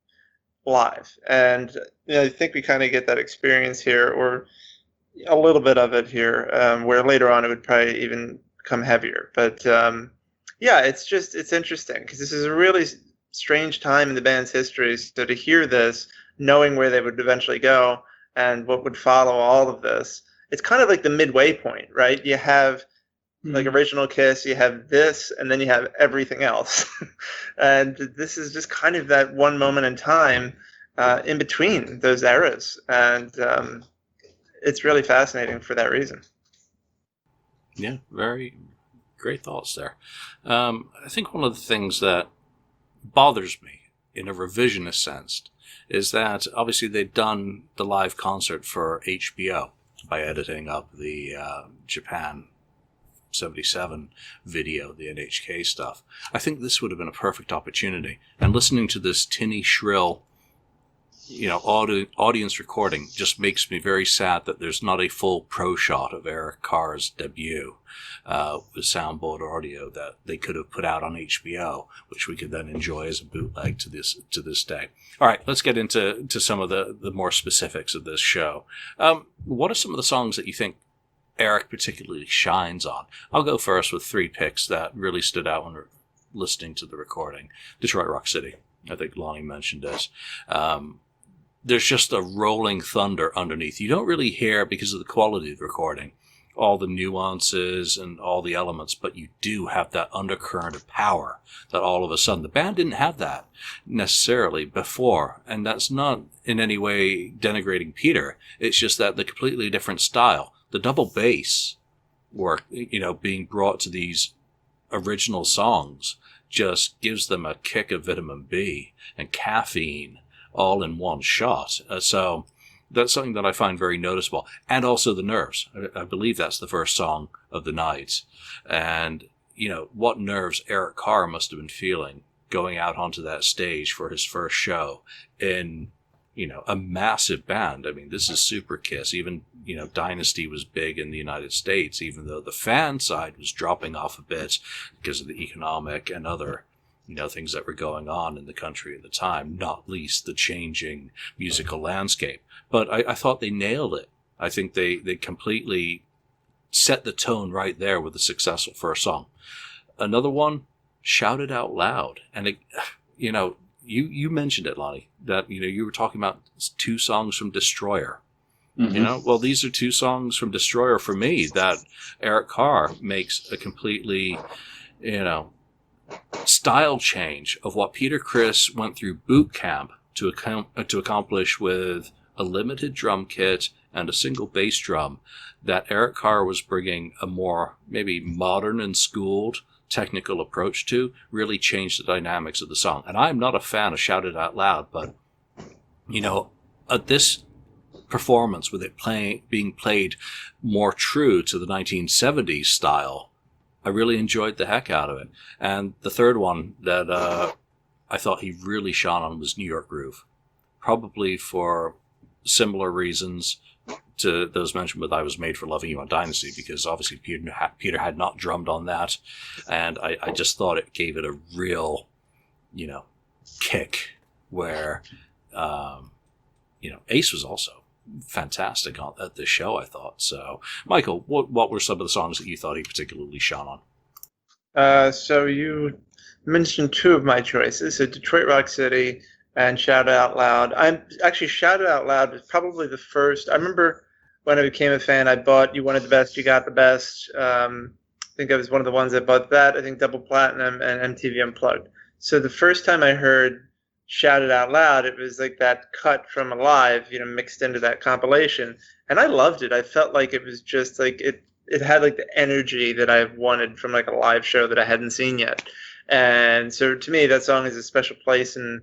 live. And I think we kind of get that experience here, or a little bit of it here, where later on it would probably even become heavier. But it's interesting because this is a really strange time in the band's history. So to hear this, knowing where they would eventually go and what would follow all of this, it's kind of like the midway point, right? You have like original Kiss, you have this, and then you have everything else. And this is just kind of that one moment in time in between those eras. And it's really fascinating for that reason. Yeah, very great thoughts there. I think one of the things that bothers me in a revisionist sense is that obviously they'd done the live concert for HBO by editing up the Japan 77 video, the NHK stuff. I think this would have been a perfect opportunity. And listening to this tinny, shrill, audience recording just makes me very sad that there's not a full pro shot of Eric Carr's debut with soundboard audio that they could have put out on HBO, which we could then enjoy as a bootleg to this day. All right, let's get into some of the more specifics of this show. What are some of the songs that you think Eric particularly shines on? I'll go first with 3 picks that really stood out when listening to the recording. Detroit Rock City. I think Lonnie mentioned this. There's just a rolling thunder underneath. You don't really hear, because of the quality of the recording, all the nuances and all the elements, but you do have that undercurrent of power that all of a sudden the band didn't have that necessarily before. And that's not in any way denigrating Peter. It's just that the completely different style, the double bass work, being brought to these original songs just gives them a kick of vitamin B and caffeine all in one shot. So that's something that I find very noticeable. And also the nerves. I believe that's the first song of the night. And, what nerves Eric Carr must have been feeling going out onto that stage for his first show in, a massive band. I mean, this is super Kiss. Even, Dynasty was big in the United States, even though the fan side was dropping off a bit because of the economic and other things that were going on in the country at the time, not least the changing musical landscape. But I thought they nailed it. I think they completely set the tone right there with a successful first song. Another one, Shout It Out Loud. And, you mentioned it, Lonnie, that, you were talking about 2 songs from Destroyer. Mm-hmm. Well, these are 2 songs from Destroyer for me that Eric Carr makes a completely, style change of what Peter Criss went through boot camp to accomplish with a limited drum kit and a single bass drum, that Eric Carr was bringing a more maybe modern and schooled technical approach to, really changed the dynamics of the song. And I'm not a fan of Shout It Out Loud, but, at this performance with it being played more true to the 1970s style, I really enjoyed the heck out of it. And the third one that I thought he really shone on was New York Groove. Probably for similar reasons to those mentioned with I Was Made for Loving You on Dynasty, because obviously Peter had not drummed on that. And I just thought it gave it a real, kick where, Ace was also fantastic at this show, I thought. So, Michael, what were some of the songs that you thought he particularly shone on? So you mentioned 2 of my choices, so Detroit Rock City and Shout It Out Loud. Shout It Out Loud was probably the first. I remember when I became a fan, I bought You Wanted the Best, You Got the Best. I think I was one of the ones that bought that. I think Double Platinum and MTV Unplugged. So the first time I heard Shout It Out Loud, it was like that cut from Alive, mixed into that compilation. And I loved it. I felt like it was just like it had like the energy that I wanted from like a live show that I hadn't seen yet. And so to me, that song is a special place in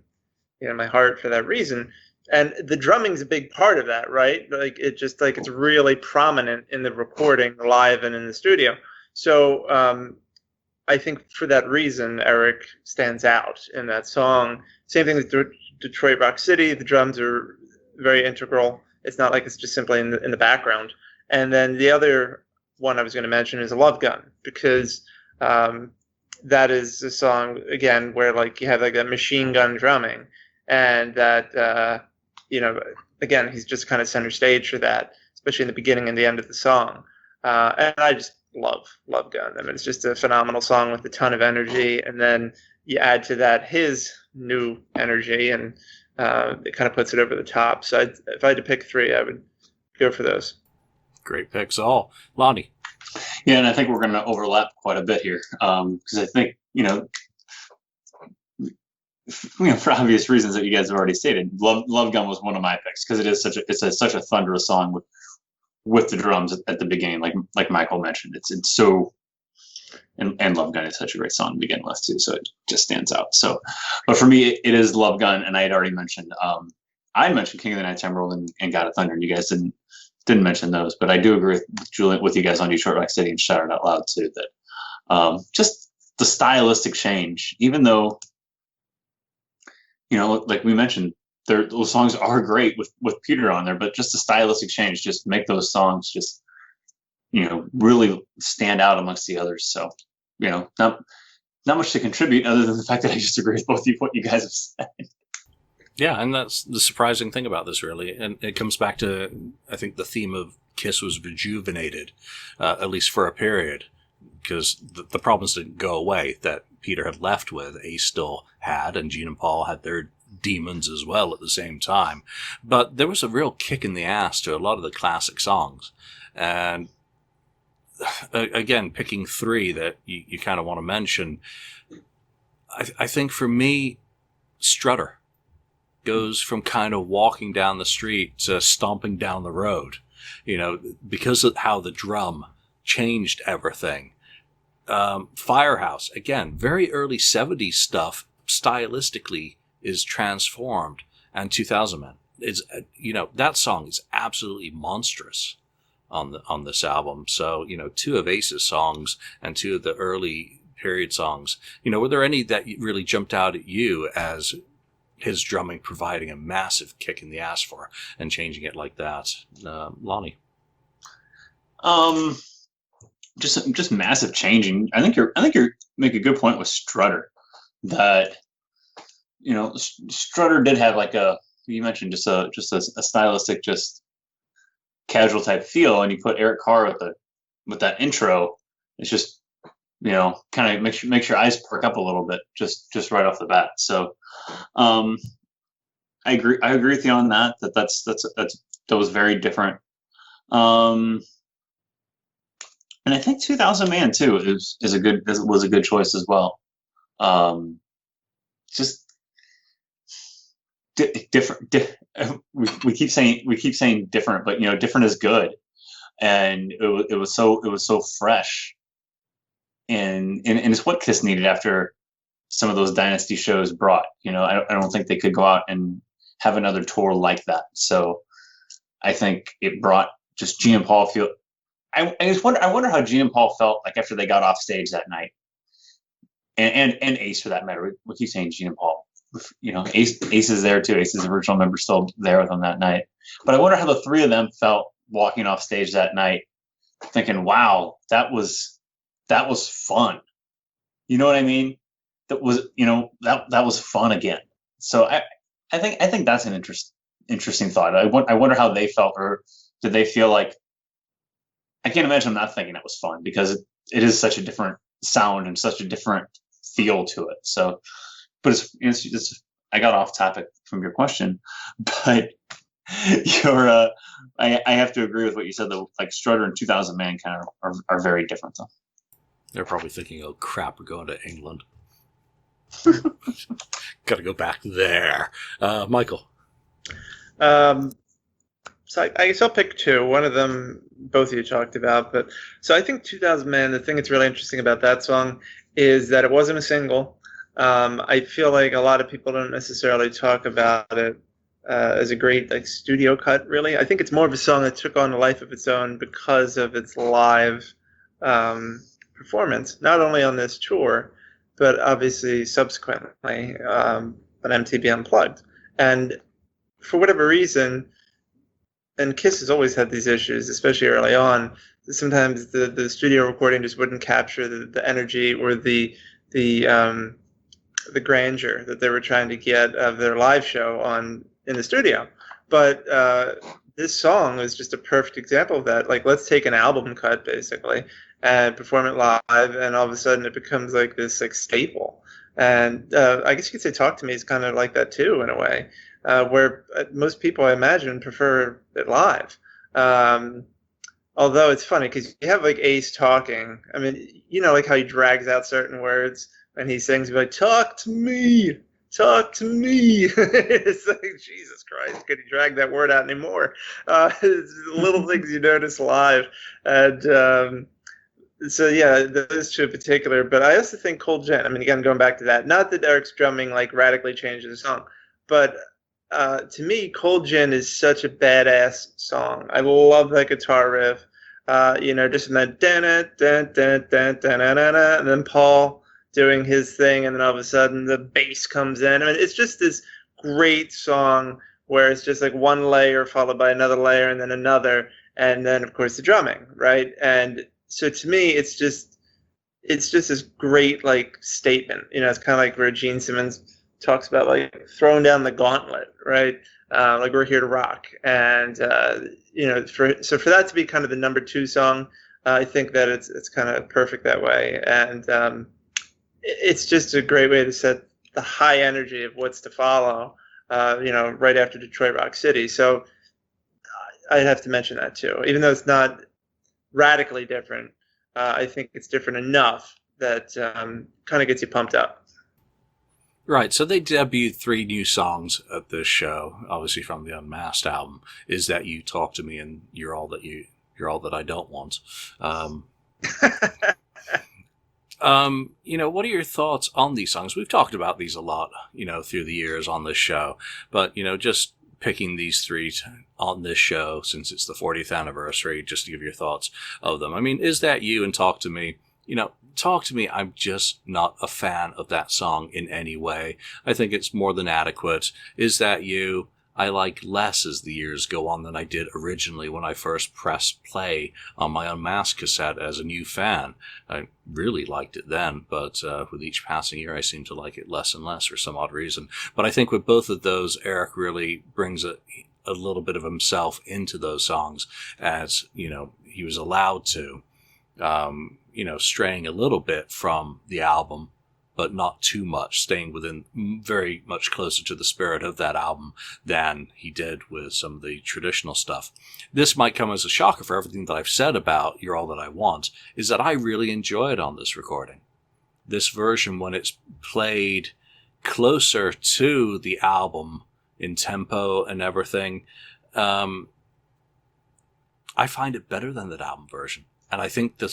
my heart for that reason. And the drumming's a big part of that, right? Like it's really prominent in the recording, live and in the studio. So I think for that reason, Eric stands out in that song. Same thing with Detroit Rock City. The drums are very integral. It's not like it's just simply in the background. And then the other one I was going to mention is Love Gun, because that is a song, again, where like you have like that machine gun drumming, and that, again, he's just kind of center stage for that, especially in the beginning and the end of the song. And I just love Gun. I mean, it's just a phenomenal song with a ton of energy. And then you add to that his new energy, and it kind of puts it over the top. So if I had to pick 3, I would go for those. Great picks all. Lonnie. Yeah, and I think we're going to overlap quite a bit here, because I think, for obvious reasons that you guys have already stated, Love Gun was one of my picks, because it is such a thunderous song with the drums at the beginning, like Michael mentioned. It's so, and Love Gun is such a great song to begin with too, so it just stands out. So, but for me, it is Love Gun, and I had already mentioned, I mentioned King of the Nighttime World and God of Thunder, and you guys didn't mention those, but I do agree with Julian, with you guys on Detroit Rock City and Shout It Out Loud too, that just the stylistic change, even though, like we mentioned, those songs are great with Peter on there, but just the stylistic change just make those songs just, really stand out amongst the others. So, not much to contribute other than the fact that I just agree with both of what you guys have said. Yeah, and that's the surprising thing about this, really. And it comes back to, I think, the theme of Kiss was rejuvenated, at least for a period, because the problems didn't go away that Peter had left with. Ace still had, and Gene and Paul had their demons as well at the same time. But there was a real kick in the ass to a lot of the classic songs. And again, picking three that you kind of want to mention, I think for me, Strutter goes from kind of walking down the street to stomping down the road, because of how the drum changed everything. Firehouse, again, very early 70s stuff, stylistically is transformed. And 2000 Man is, that song is absolutely monstrous on this album. So, two of Ace's songs and two of the early period songs, were there any that really jumped out at you as his drumming providing a massive kick in the ass for and changing it like that? Lonnie? Just massive changing. I think you're make a good point with Strutter, that Strutter did have like you mentioned just a stylistic, just casual type feel, and you put Eric Carr with that intro, it's just kind of makes your eyes perk up a little bit just right off the bat. So I agree with you on that that was very different. And I think 2000 Man too was a good choice as well. Just different. We keep saying different, but different is good, and it was so fresh, and it's what Kiss needed after some of those Dynasty shows brought. I don't think they could go out and have another tour like that. So I think it brought just G and Paul feel. I wonder how G and Paul felt like after they got off stage that night, and Ace for that matter. We keep saying G and Paul. Ace is there too. Ace is the original member, still there with them that night. But I wonder how the three of them felt walking off stage that night, thinking, "Wow, that was fun." You know what I mean? That was that was fun again. So I think that's an interesting thought. I wonder how they felt, or did they feel like? I can't imagine them not thinking it was fun, because it is such a different sound and such a different feel to it. So, but it's I got off topic from your question, but I have to agree with what you said, though. Like Strutter and 2000 Man kind of are very different, though. They're probably thinking, "Oh crap, we're going to England. Got to go back there." Michael. So I guess I'll pick two. One of them, both of you talked about. But so I think 2000 Man, the thing that's really interesting about that song is that it wasn't a single. I feel like a lot of people don't necessarily talk about it as a great studio cut, really. I think it's more of a song that took on a life of its own because of its live performance, not only on this tour, but obviously subsequently on MTV Unplugged. And for whatever reason, and Kiss has always had these issues, especially early on. Sometimes the studio recording just wouldn't capture the energy or the grandeur that they were trying to get of their live show in the studio. But this song is just a perfect example of that. Like, let's take an album cut basically and perform it live, and all of a sudden it becomes like this staple. And I guess you could say "Talk to Me" is kind of like that too, in a way. Where most people, I imagine, prefer it live. Although it's funny because you have like Ace talking. I mean, like how he drags out certain words when he sings, he's like, "Talk to me, talk to me." It's like, Jesus Christ, could he drag that word out anymore? It's little things you notice live. And so, yeah, those two in particular. But I also think Cold Gin, I mean, again, going back to that, not that Eric's drumming radically changes the song, but to me, Cold Gin is such a badass song. I love that guitar riff. Just in that and then Paul doing his thing, and then all of a sudden the bass comes in. I mean, it's just this great song where it's just like one layer followed by another layer and then another, and then of course the drumming, right? And so to me, it's just this great statement. It's kind of like where Gene Simmons talks about throwing down the gauntlet, right? We're here to rock. And for that to be kind of the number 2 song, I think that it's kind of perfect that way. And it's just a great way to set the high energy of what's to follow, right after Detroit Rock City. So I'd have to mention that too, even though it's not radically different. I think it's different enough that kind of gets you pumped up. Right, so they debuted 3 new songs at this show, obviously from the Unmasked album. Is That You, Talk to Me, and You're All That I Don't Want. What are your thoughts on these songs? We've talked about these a lot, through the years on this show, but, just picking these 3 on this show since it's the 40th anniversary, just to give your thoughts of them. I mean, Is That You and Talk to Me? Talk to Me, I'm just not a fan of that song in any way. I think it's more than adequate. Is That You, I like less as the years go on than I did originally when I first pressed play on my Unmasked cassette as a new fan. I really liked it then, but with each passing year I seem to like it less and less for some odd reason. But I think with both of those, Eric really brings a little bit of himself into those songs, as, he was allowed to. Straying a little bit from the album, but not too much, staying within very much closer to the spirit of that album than he did with some of the traditional stuff. This might come as a shocker for everything that I've said about You're All That I Want, is that I really enjoy it on this recording. This version, when it's played closer to the album in tempo and everything, I find it better than that album version. And I think the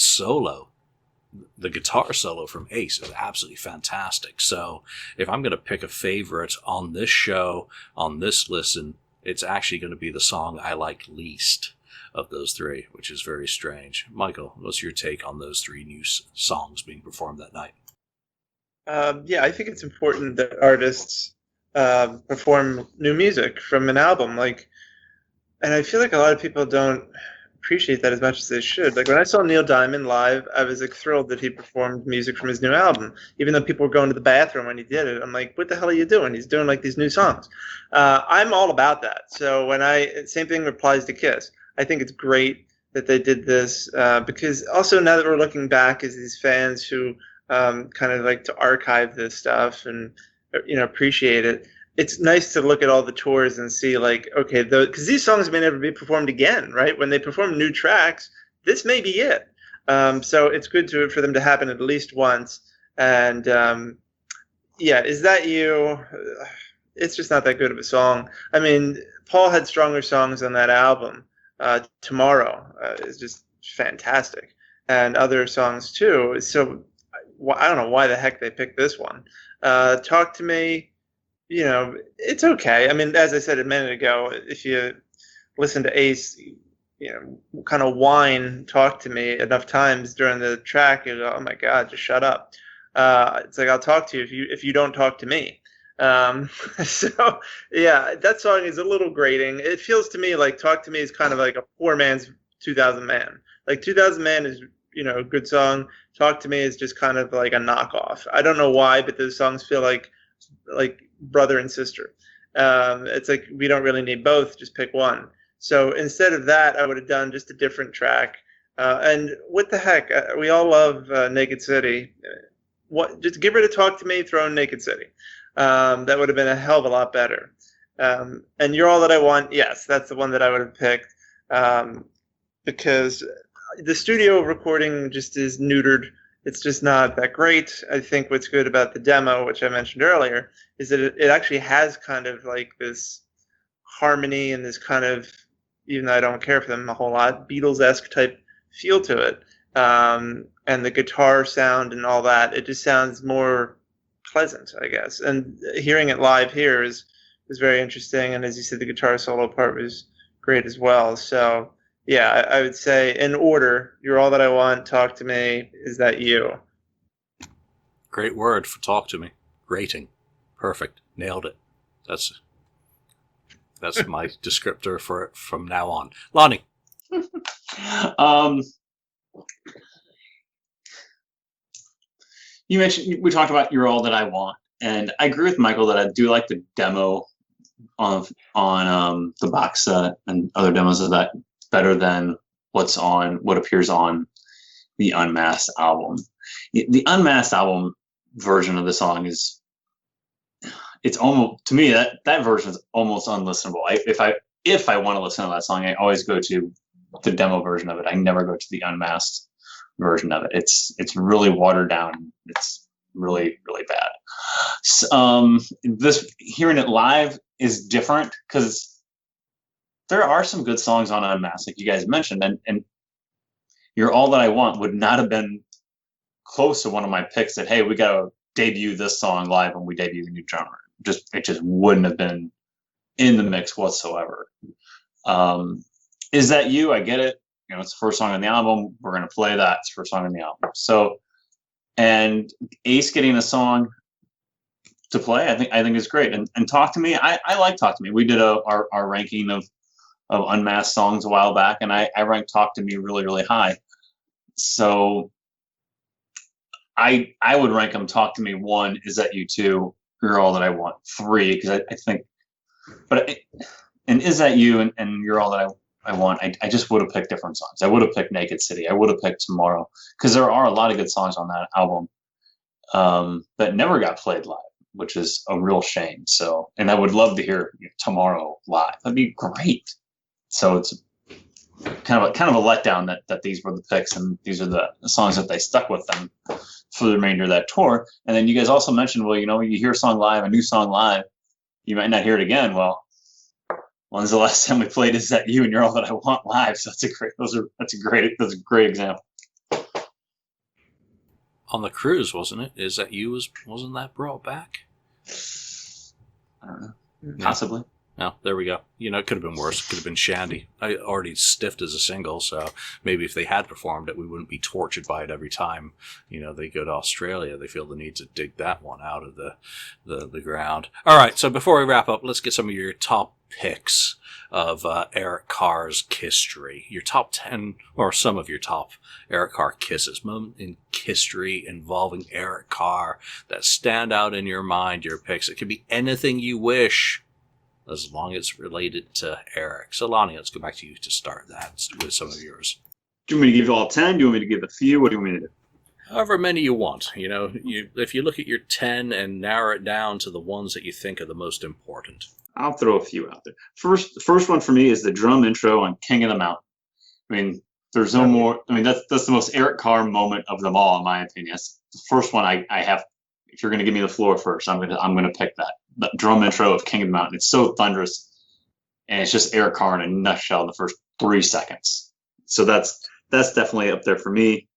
guitar solo from Ace is absolutely fantastic. So if I'm going to pick a favorite on this show, on this listen, it's actually going to be the song I like least of those 3, which is very strange. Michael, what's your take on those 3 new songs being performed that night? I think it's important that artists perform new music from an album. And I feel like a lot of people don't appreciate that as much as they should. Like when I saw Neil Diamond live, I was thrilled that he performed music from his new album, even though people were going to the bathroom when he did it. I'm like, what the hell are you doing? He's doing these new songs. I'm all about that. So same thing applies to Kiss. I think it's great that they did this because also now that we're looking back as these fans who kind of like to archive this stuff and appreciate it. It's nice to look at all the tours and see okay, because these songs may never be performed again, right? When they perform new tracks, this may be it. So it's good for them to happen at least once. And Is That You? It's just not that good of a song. I mean, Paul had stronger songs on that album. Tomorrow is just fantastic, and other songs too. So I don't know why the heck they picked this one. Talk to Me. It's okay. I mean, as I said a minute ago, if you listen to Ace, kind of whine, talk to me enough times during the track, you go, oh my God, just shut up. It's like, I'll talk to you if you don't talk to me. So yeah, that song is a little grating. It feels to me like Talk to Me is kind of like a poor man's 2000 Man. Like 2000 Man is, a good song. Talk to Me is just kind of like a knockoff. I don't know why, but those songs feel like brother and sister. It's like we don't really need both, just pick one. So instead of that, I would have done just a different track. And what the heck, we all love Naked City. Just give her to Talk to Me, throw in Naked City. That would have been a hell of a lot better. And You're All That I Want, yes, that's the one that I would have picked, because the studio recording just is neutered. It's just not that great. I think what's good about the demo, which I mentioned earlier, is that it actually has kind of like this harmony and this kind of, even though I don't care for them a whole lot, Beatles-esque type feel to it. And the guitar sound and all that, it just sounds more pleasant, I guess. And hearing it live here is very interesting. And as you said, the guitar solo part was great as well. So yeah, I would say in order, You're All That I Want, Talk to Me, Is That You? Great word for Talk to Me. Grating. Perfect. Nailed it. That's my descriptor for it from now on. Lonnie. You mentioned, we talked about You're All That I Want, and I agree with Michael that I do like the demo on the box set and other demos of that better than what appears on the Unmasked album. The Unmasked album version of the song it's almost, to me, that version is almost unlistenable. If I want to listen to that song, I always go to the demo version of it. I never go to the Unmasked version of it. It's really watered down. It's really, really bad. This hearing it live is different because there are some good songs on Unmasked, like you guys mentioned, and You're All That I Want would not have been close to one of my picks that, hey, we got to debut this song live when we debut the new genre. It just wouldn't have been in the mix whatsoever. Is That You? I get it. It's the first song on the album. We're going to play that. It's the first song on the album. So, and Ace getting a song to play, I think is great. And Talk to Me, I like Talk to Me. We did our ranking of Unmasked songs a while back, and I ranked Talk to Me really, really high. So I would rank them Talk to Me 1, Is That You 2, You're All That I Want 3, because I think, and Is That You and You're All That I Want, I just would have picked different songs. I would have picked Naked City. I would have picked Tomorrow, because there are a lot of good songs on that album that never got played live, which is a real shame. So, and I would love to hear Tomorrow live. That'd be great. So it's kind of a letdown that these were the picks and these are the songs that they stuck with them for the remainder of that tour. And then you guys also mentioned, well, you hear a song live, a new song live, you might not hear it again. Well, when's the last time we played Is That You and You're All That I Want live? So that's a great example. On the cruise, wasn't it? Is That You wasn't that brought back? I don't know. Possibly. No, there we go. It could have been worse. It could have been Shandy. I already stiffed as a single, so maybe if they had performed it, we wouldn't be tortured by it every time. They go to Australia. They feel the need to dig that one out of the ground. All right, so before we wrap up, let's get some of your top picks of Eric Carr's Kisstory. Your top 10, or some of your top Eric Carr kisses. Moment in Kisstory involving Eric Carr that stand out in your mind, your picks. It could be anything you wish, as long as it's related to Eric. So, Lonnie, let's go back to you to start that with some of yours. Do you want me to give you all 10? Do you want me to give a few? What do you want me to do? However many you want. If you look at your 10 and narrow it down to the ones that you think are the most important. I'll throw a few out there. The first one for me is the drum intro on King of the Mountain. I mean, there's no more. I mean, that's the most Eric Carr moment of them all, in my opinion. That's the first one I have. If you're going to give me the floor first, I'm gonna pick that drum intro of King of the Mountain. It's so thunderous, and it's just Eric Carr in a nutshell in the first 3 seconds. So that's definitely up there for me.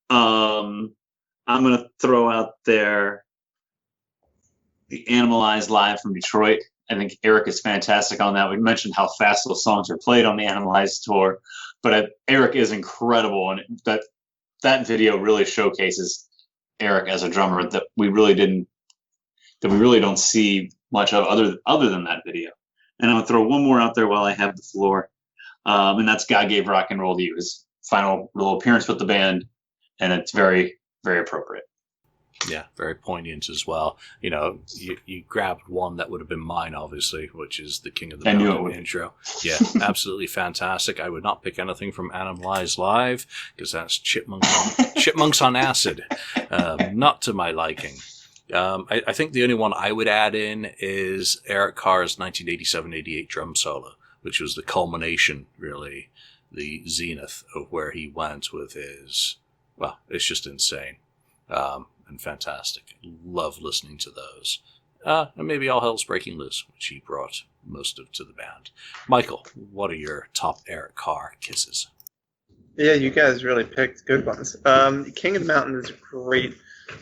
I'm gonna throw out there the Animalized live from Detroit. I think Eric is fantastic on that. We mentioned how fast those songs are played on the Animalized tour, but Eric is incredible, and that video really showcases Eric as a drummer that we really don't see much of other than that video. And I'm gonna throw one more out there while I have the floor, and that's God Gave Rock and Roll to You, his final little appearance with the band, and it's very, very appropriate. Yeah, very poignant as well. You grabbed one that would have been mine, obviously, which is the King of the Mountain intro. Yeah, absolutely fantastic. I would not pick anything from Animalized Live because that's chipmunks on acid. Not to my liking. I think the only one I would add in is Eric Carr's 1987-88 drum solo, which was the culmination, really, the zenith of where he went with his. Well, it's just insane. And fantastic. Love listening to those. And maybe All Hell's Breaking Loose, which he brought most of to the band. Michael, what are your top Eric Carr kisses? Yeah, you guys really picked good ones. King of the Mountain is a great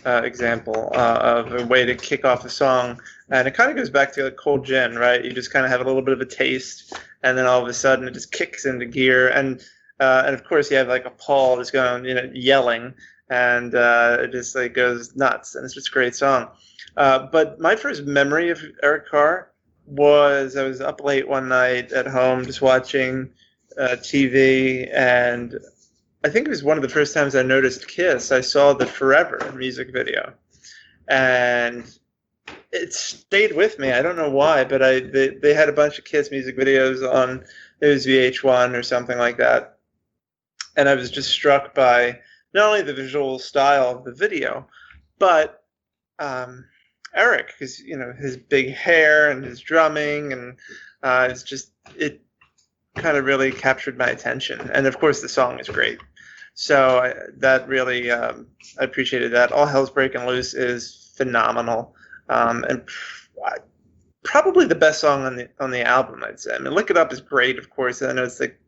example of a way to kick off a song. And it kind of goes back to like Cold Gin, right? You just kind of have a little bit of a taste, and then all of a sudden it just kicks into gear. And of course you have like a Paul just going, yelling. And it just like goes nuts, and it's just a great song. But my first memory of Eric Carr was I was up late one night at home just watching TV, and I think it was one of the first times I noticed Kiss. I saw the Forever music video, and it stayed with me. I don't know why, but they had a bunch of Kiss music videos on, it was VH1 or something like that, and I was just struck by not only the visual style of the video, but Eric, because his big hair and his drumming, and it kind of really captured my attention. And of course, the song is great. So that really, I appreciated that. All Hell's Breaking Loose is phenomenal, and probably the best song on the album, I'd say. I mean, Lick It Up is great, of course. I know it's like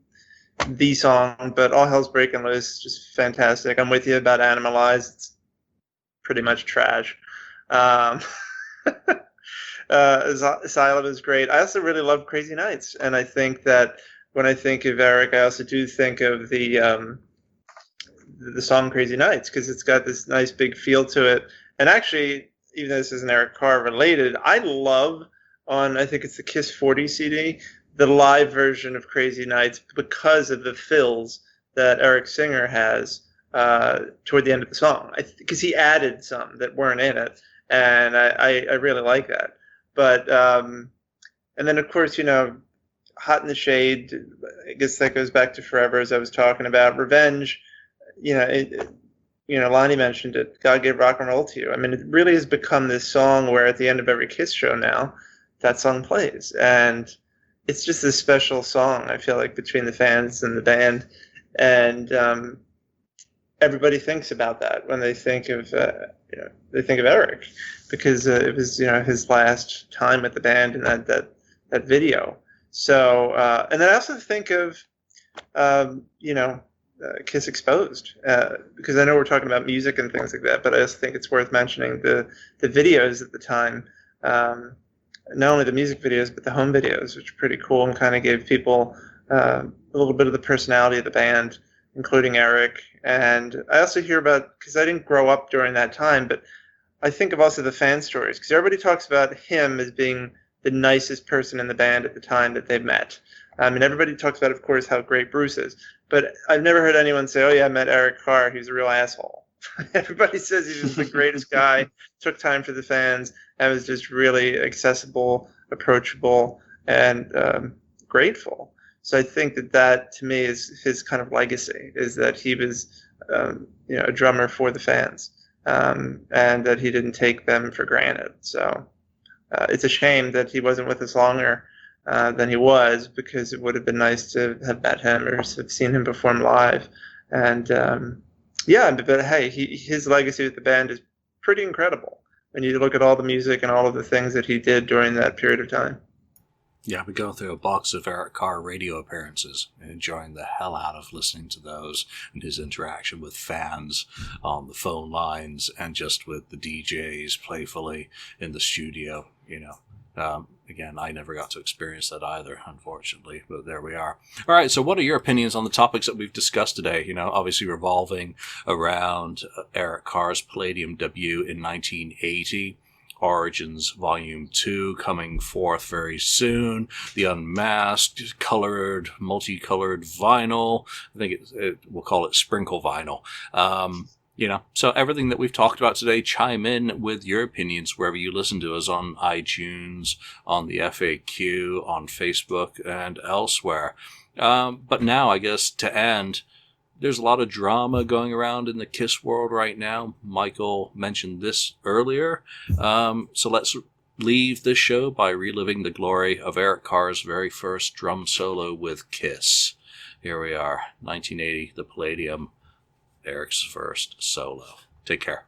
the song, but All Hell's Breaking Loose is just fantastic. I'm with you about Animalize. It's pretty much trash. Asylum is great. I also really love Crazy Nights, and I think that when I think of Eric, I also do think of the song Crazy Nights, because it's got this nice big feel to it. And actually, even though this isn't Eric Carr related, I love on, I think it's the Kiss 40 CD, the live version of Crazy Nights, because of the fills that Eric Singer has toward the end of the song. Because he added some that weren't in it, and I really like that. But and then of course, Hot in the Shade, I guess that goes back to Forever, as I was talking about. Revenge, Lonnie mentioned it. God Gave Rock and Roll to You. I mean, it really has become this song where at the end of every Kiss show now, that song plays, and it's just a special song, I feel like, between the fans and the band, and everybody thinks about that when they think of Eric, because it was his last time with the band in that video. So and then I also think of Kiss Exposed, because I know we're talking about music and things like that, but I also think it's worth mentioning the videos at the time. Not only the music videos, but the home videos, which are pretty cool and kind of gave people a little bit of the personality of the band, including Eric. And I also hear about, because I didn't grow up during that time, but I think of also the fan stories, because everybody talks about him as being the nicest person in the band at the time that they met. I mean, everybody talks about, of course, how great Bruce is, but I've never heard anyone say, oh yeah, I met Eric Carr, he was a real asshole. Everybody says he was the greatest guy, took time for the fans, and was just really accessible, approachable, and grateful. So I think that to me is his kind of legacy, is that he was a drummer for the fans, and that he didn't take them for granted. So it's a shame that he wasn't with us longer than he was, because it would have been nice to have met him or have seen him perform live. And but hey, his legacy with the band is pretty incredible when you look at all the music and all of the things that he did during that period of time. Yeah, we go through a box of Eric Carr radio appearances and enjoying the hell out of listening to those, and his interaction with fans on the phone lines and just with the DJs playfully in the studio, Again, I never got to experience that either, unfortunately, but there we are. All right, so what are your opinions on the topics that we've discussed today? Obviously revolving around Eric Carr's Palladium debut in 1980, Origins Volume 2 coming forth very soon, the Unmasked, multicolored vinyl. I think we'll call it sprinkle vinyl. So everything that we've talked about today, chime in with your opinions wherever you listen to us, on iTunes, on the FAQ, on Facebook, and elsewhere. But now, I guess, to end, there's a lot of drama going around in the Kiss world right now. Michael mentioned this earlier. So let's leave this show by reliving the glory of Eric Carr's very first drum solo with Kiss. Here we are, 1980, the Palladium, Eric's first solo. Take care.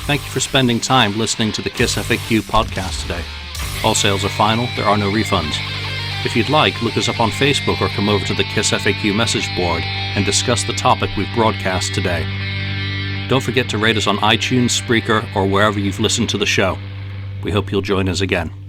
Thank you for spending time listening to the KissFAQ podcast today. All sales are final, there are no refunds. If you'd like, look us up on Facebook or come over to the KissFAQ message board and discuss the topic we've broadcast today. Don't forget to rate us on iTunes, Spreaker, or wherever you've listened to the show. We hope you'll join us again.